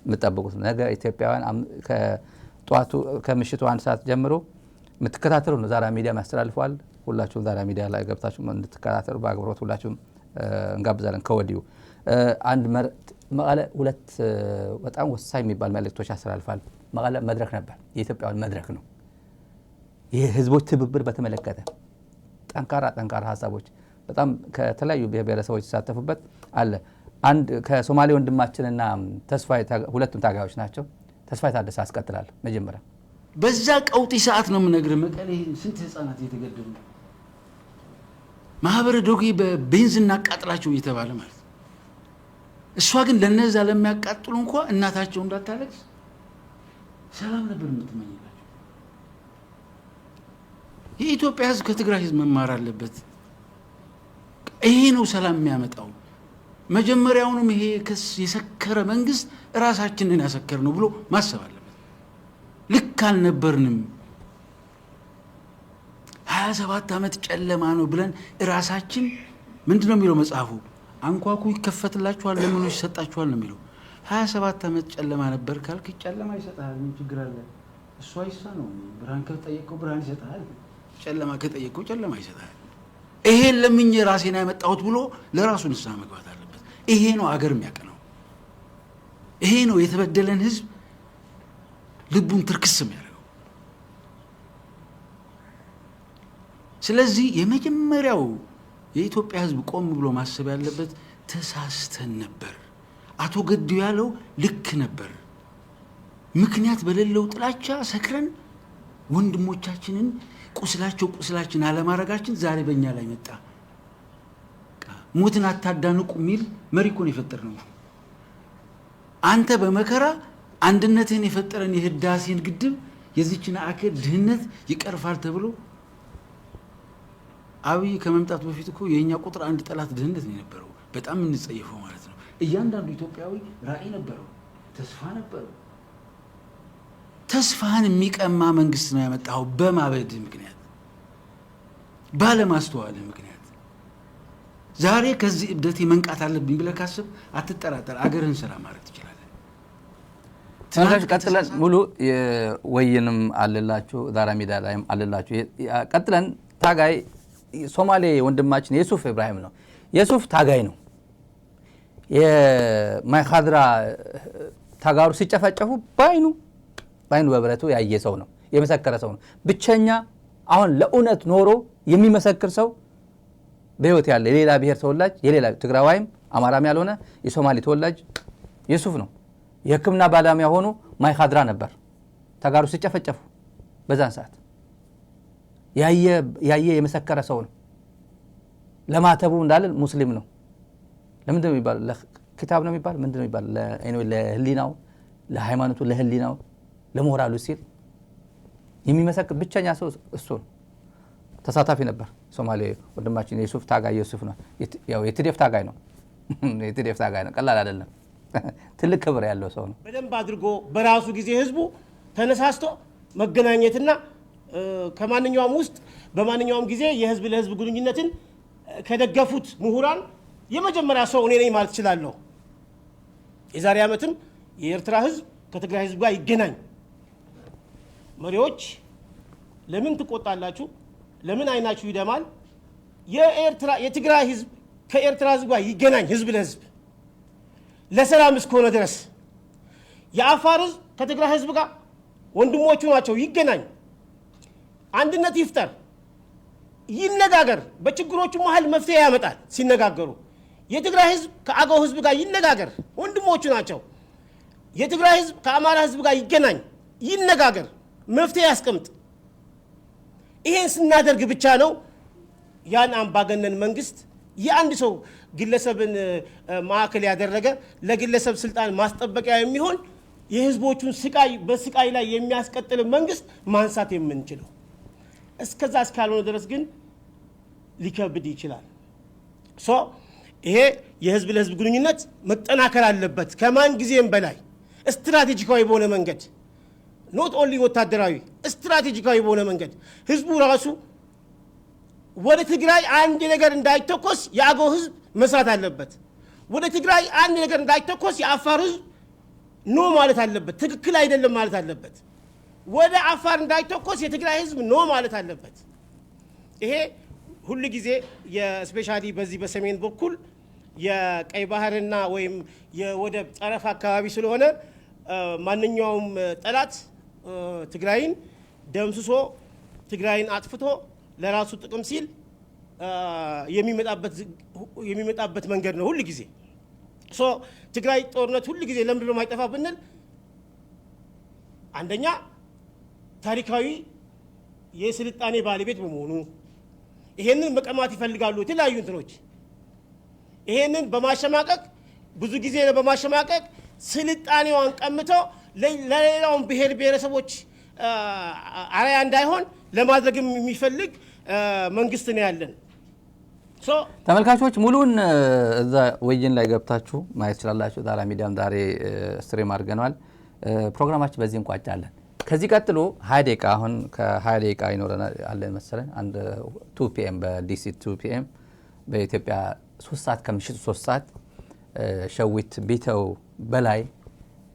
A: የምትጠብቁት ነገ ኢትዮጵያውያን ከጧቱ ከምሽቱ 1 ሰዓት ጀምሮ የምትከታተሉ ነው ዛራ ሚዲያ ያስተላልፋል ሁላችሁም ዛሬ ሚዲያ ላይ ገብታችሁ እንድትከታተሉ በአክብሮት ሁላችሁም እንጋብዛለን ከወዲሁ። አንድ መቀለ ሁለት በጣም ወሳኝ የሚባል መልእክቶች ያስተላልፋል። መቀለ መድረክ ነበር፣ የኢትዮጵያውያን መድረክ ነው። የህዝቦች ትብብር በተመለከተ ጠንካራ ሀሳቦች በጣም ከተለያዩ ብሔረሰቦች ተሳተፉበት አለ። አንድ ከሶማሌ ወንድማችንና ተስፋዬ ሁለቱም ታጋዮች ናቸው። ተስፋዬ ታደሰ አስቀጥላል። መጀመሪያ
J: በዛ ቀውጢ ሰዓት ነው የምነግርህ። መቀሌ ስንት ህፃናት እየተገደሉ ነው። ማህበረ ዶጌ በቤንዚን እናቃጥላቸው እየተባለ ማለት ነው። እሷ ግን ለነዛ ለሚያቃጥሉ እንኳ እናታቸው እንዳታለቅስ ሰላም ነበር የምትመኝላቸው። የኢትዮጵያ ህዝብ ከትግራይ ህዝብ መማር አለበት። ይሄ ነው ሰላም የሚያመጣው። መጀመሪያውንም ይሄ የሰከረ መንግስት ራሳችንን ያሰከር ነው ብሎ ማሰብ አለበት። ልክ አልነበርንም። 27 ዓመት ጨለማ ነው ብለን ራሳችን ምንድነው የሚለው መጽሐፉ? አንኳኩ ይከፈትላችኋል፣ ለምኑ ይሰጣችኋል ነው የሚለው። 27 ዓመት ጨለማ ነበር ካልክ ጨለማ ይሰጣል። ምን ችግር አለ? እሱ አይሳ ነው። ብርሃን ከጠየቀው ብርሃን ይሰጣል፣ ጨለማ ከጠየቀው ጨለማ ይሰጣል። ይሄን ለምኜ ራሴን ያመጣሁት ብሎ ለራሱ ንስሐ መግባት አለበት። ይሄ ነው አገር የሚያቀናው። ይሄ ነው የተበደለን ህዝብ ልቡን ትርክስ የሚያደርገው። ስለዚህ የመጀመሪያው የኢትዮጵያ ህዝብ ቆም ብሎ ማሰብ ያለበት ተሳስተን ነበር። አቶ ገዱ ያለው ልክ ነበር። ምክንያት በሌለው ጥላቻ ሰክረን ወንድሞቻችንን ቁስላችን አለማረጋችን ዛሬ በእኛ ላይ መጣ። ሞትን አታዳንቁ የሚል መሪ እኮ ነው የፈጠርነው። አንተ በመከራ አንድነትን የፈጠረን የህዳሴን ግድብ የዚችን አከር ድህነት ይቀርፋል ተብሎ አብይ ከመምጣቱ በፊት እኮ የኛ ቁጥር አንድ ጠላት ድህነት ነው የነበረው። በጣም እንጸየፈው ማለት ነው። እያንዳንዱ ኢትዮጵያዊ ራዕይ ነበረው፣ ተስፋ ነበረው። ተስፋን የሚቀማ መንግስት ነው ያመጣው በማበድ ምክንያት፣ ባለማስተዋል ምክንያት። ዛሬ ከዚህ እብደቴ መንቃት አለብኝ ብለህ ካስብ አትጠራጠር፣ አገርህን ሰላም ማድረግ ትችላለህ።
A: ተናሽ ቀጥለን ሙሉ ወይንም አለላችሁ ዛራ ሜዳ ላይም አለላችሁ። ቀጥለን ታጋይ ሶማሌ ወንድማችን የሱፍ ኢብራሂም ነው። የሱፍ ታጋይ ነው። የማይካድራ ታጋሩ ሲጨፈጨፉ ባይኑ በብረቱ ያየ ሰው ነው፣ የመሰከረ ሰው ነው። ብቸኛ አሁን ለእውነት ኖሮ የሚመሰክር ሰው በህይወት ያለ የሌላ ብሔር ተወላጅ የሌላ ትግራዋይም አማራም ያልሆነ የሶማሌ ተወላጅ የሱፍ ነው። የህክምና ባለሙያ ሆኖ ማይካድራ ነበር ታጋሩ ሲጨፈጨፉ በዛን ሰዓት ያየ የመሰከረ ሰው ነው። ለማተቡ እንዳለ ሙስሊም ነው። ለምንድነው የሚባል ለኪታብ ነው የሚባል ምንድነው የሚባል ለህሊናው ለሃይማኖቱ ለህሊናው ለሞራሉ ሲል የሚመሰክር ብቸኛ ሰው እሱ ነው። ተሳታፊ ነበር። ሶማሌ ወንድማችን የሱፍ ታጋይ የሱፍ ነው። ያው የትዴፍ ታጋይ ነው። የትዴፍ ታጋይ ነው። ቀላል አይደለም። ትልቅ ክብር ያለው ሰው ነው።
K: በደንብ አድርጎ በራሱ ጊዜ ህዝቡ ተነሳስቶ መገናኘትና ከማንኛውም ውስጥ በማንኛውም ጊዜ የህዝብ ለህዝብ ግንኙነትን ከደገፉት ምሁራን የመጀመሪያ ሰው እኔ ነኝ ማለት እችላለሁ። የዛሬ ዓመትም የኤርትራ ህዝብ ከትግራይ ህዝብ ጋር ይገናኝ። መሪዎች ለምን ትቆጣላችሁ? ለምን አይናችሁ ይደማል? የትግራይ ህዝብ ከኤርትራ ህዝብ ጋር ይገናኝ፣ ህዝብ ለህዝብ ለሰላም እስከሆነ ድረስ። የአፋር ህዝብ ከትግራይ ህዝብ ጋር ወንድሞቹ ናቸው፣ ይገናኝ፣ አንድነት ይፍጠር፣ ይነጋገር። በችግሮቹ መሀል መፍትሄ ያመጣል ሲነጋገሩ። የትግራይ ህዝብ ከአገው ህዝብ ጋር ይነጋገር፣ ወንድሞቹ ናቸው። የትግራይ ህዝብ ከአማራ ህዝብ ጋር ይገናኝ፣ ይነጋገር፣ መፍትሄ ያስቀምጥ። ይሄን ስናደርግ ብቻ ነው ያን አምባገነን መንግስት የአንድ ሰው ግለሰብን ማዕከል ያደረገ ለግለሰብ ስልጣን ማስጠበቂያ የሚሆን የህዝቦቹን ስቃይ በስቃይ ላይ የሚያስቀጥል መንግስት ማንሳት የምንችለው። እስከዛ እስካልሆነ ድረስ ግን ሊከብድ ይችላል። ይሄ የህዝብ ለህዝብ ግንኙነት መጠናከር አለበት። ከማን ጊዜም በላይ ስትራቴጂካዊ በሆነ መንገድ፣ ኖት ኦንሊ ወታደራዊ፣ ስትራቴጂካዊ በሆነ መንገድ ህዝቡ ራሱ ወደ ትግራይ አንድ ነገር እንዳይተኮስ የአገው ህዝብ መስራት አለበት። ወደ ትግራይ አንድ ነገር እንዳይተኮስ የአፋር ህዝብ ኖ ማለት አለበት፣ ትክክል አይደለም ማለት አለበት። ወደ አፋር እንዳይተኮስ የትግራይ ህዝብ ኖ ማለት አለበት። ይሄ ሁሉ ጊዜ የስፔሻሊ በዚህ በሰሜን በኩል የቀይ ባህርና ወይም የወደብ ጠረፍ አካባቢ ስለሆነ ማንኛውም ጠላት ትግራይን ደምስሶ ትግራይን አጥፍቶ ለራሱ ጥቅም ሲል የሚመጣበት መንገድ ነው ሁሉ ጊዜ። ሶ ትግራይ ጦርነት ሁሉ ጊዜ ለምንድን ነው የማይጠፋ ብንል አንደኛ ታሪካዊ የስልጣኔ ባለቤት በመሆኑ ይሄንን መቀማት ይፈልጋሉ የተለያዩ እንትኖች። ይሄንን በማሸማቀቅ ብዙ ጊዜ በማሸማቀቅ ስልጣኔዋን ቀምተው ለሌላውን ብሔር ብሔረሰቦች አርአያ እንዳይሆን ለማድረግም የሚፈልግ መንግስት ነው ያለን።
A: ተመልካቾች ሙሉን እዛ ወይን ላይ ገብታችሁ ማየት ትችላላችሁ። ዳራ ሚዲያም ዛሬ ስትሪም አድርገናል። ፕሮግራማችን በዚህ እንቋጫለን። ከዚህ ቀጥሎ 20 ደቂቃ አሁን ከ20 ደቂቃ ይኖረናል አለ መሰለን። አንድ 2 ፒኤም በዲሲ 2 ፒኤም በኢትዮጵያ 3 ሰዓት ከምሽቱ 3 ሰዓት ሸዊት ቢተው በላይ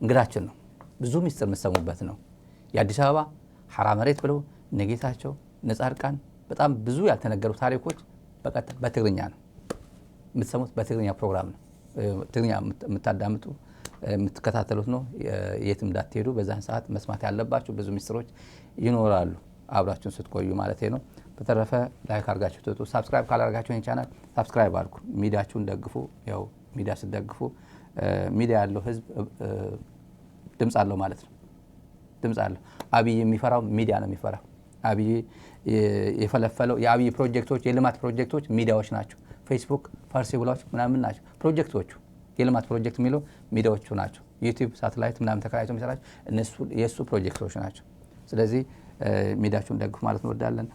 A: እንግዳችን ነው። ብዙ ሚስጥር የምትሰሙበት ነው። የአዲስ አበባ ሐራ መሬት ብለው ነጌታቸው ነጻድቃን በጣም ብዙ ያልተነገሩ ታሪኮች በትግርኛ ነው የምትሰሙት። በትግርኛ ፕሮግራም ነው። ትግርኛ የምታዳምጡ የምትከታተሉት ነው። የትም እንዳትሄዱ። በዛን ሰዓት መስማት ያለባችሁ ብዙ ሚስጥሮች ይኖራሉ አብራችሁን ስትቆዩ ማለት ነው። በተረፈ ላይክ አድርጋችሁ ትወጡ። ሳብስክራይብ ካላደረጋችሁ ይሄን ቻናል ሳብስክራይብ አድርጉ። ሚዲያችሁን ደግፉ። ያው ሚዲያ ስትደግፉ ሚዲያ ያለው ህዝብ ድምጽ አለው ማለት ነው። ድምጽ አለው። አብይ የሚፈራው ሚዲያ ነው የሚፈራው። አብይ የፈለፈለው የአብይ ፕሮጀክቶች የልማት ፕሮጀክቶች ሚዲያዎች ናቸው። ፌስቡክ ፋርሲ ብላዎች ምናምን ናቸው ፕሮጀክቶቹ። የልማት ፕሮጀክት የሚለው ሚዲያዎቹ ናቸው። ዩቲዩብ ሳተላይት ምናምን ተከራይቶ የሚሰራቸው እነሱ የሱ ፕሮጀክቶች ናቸው። ስለዚህ ሚዲያችሁን ደግፉ ማለት እንወዳለን።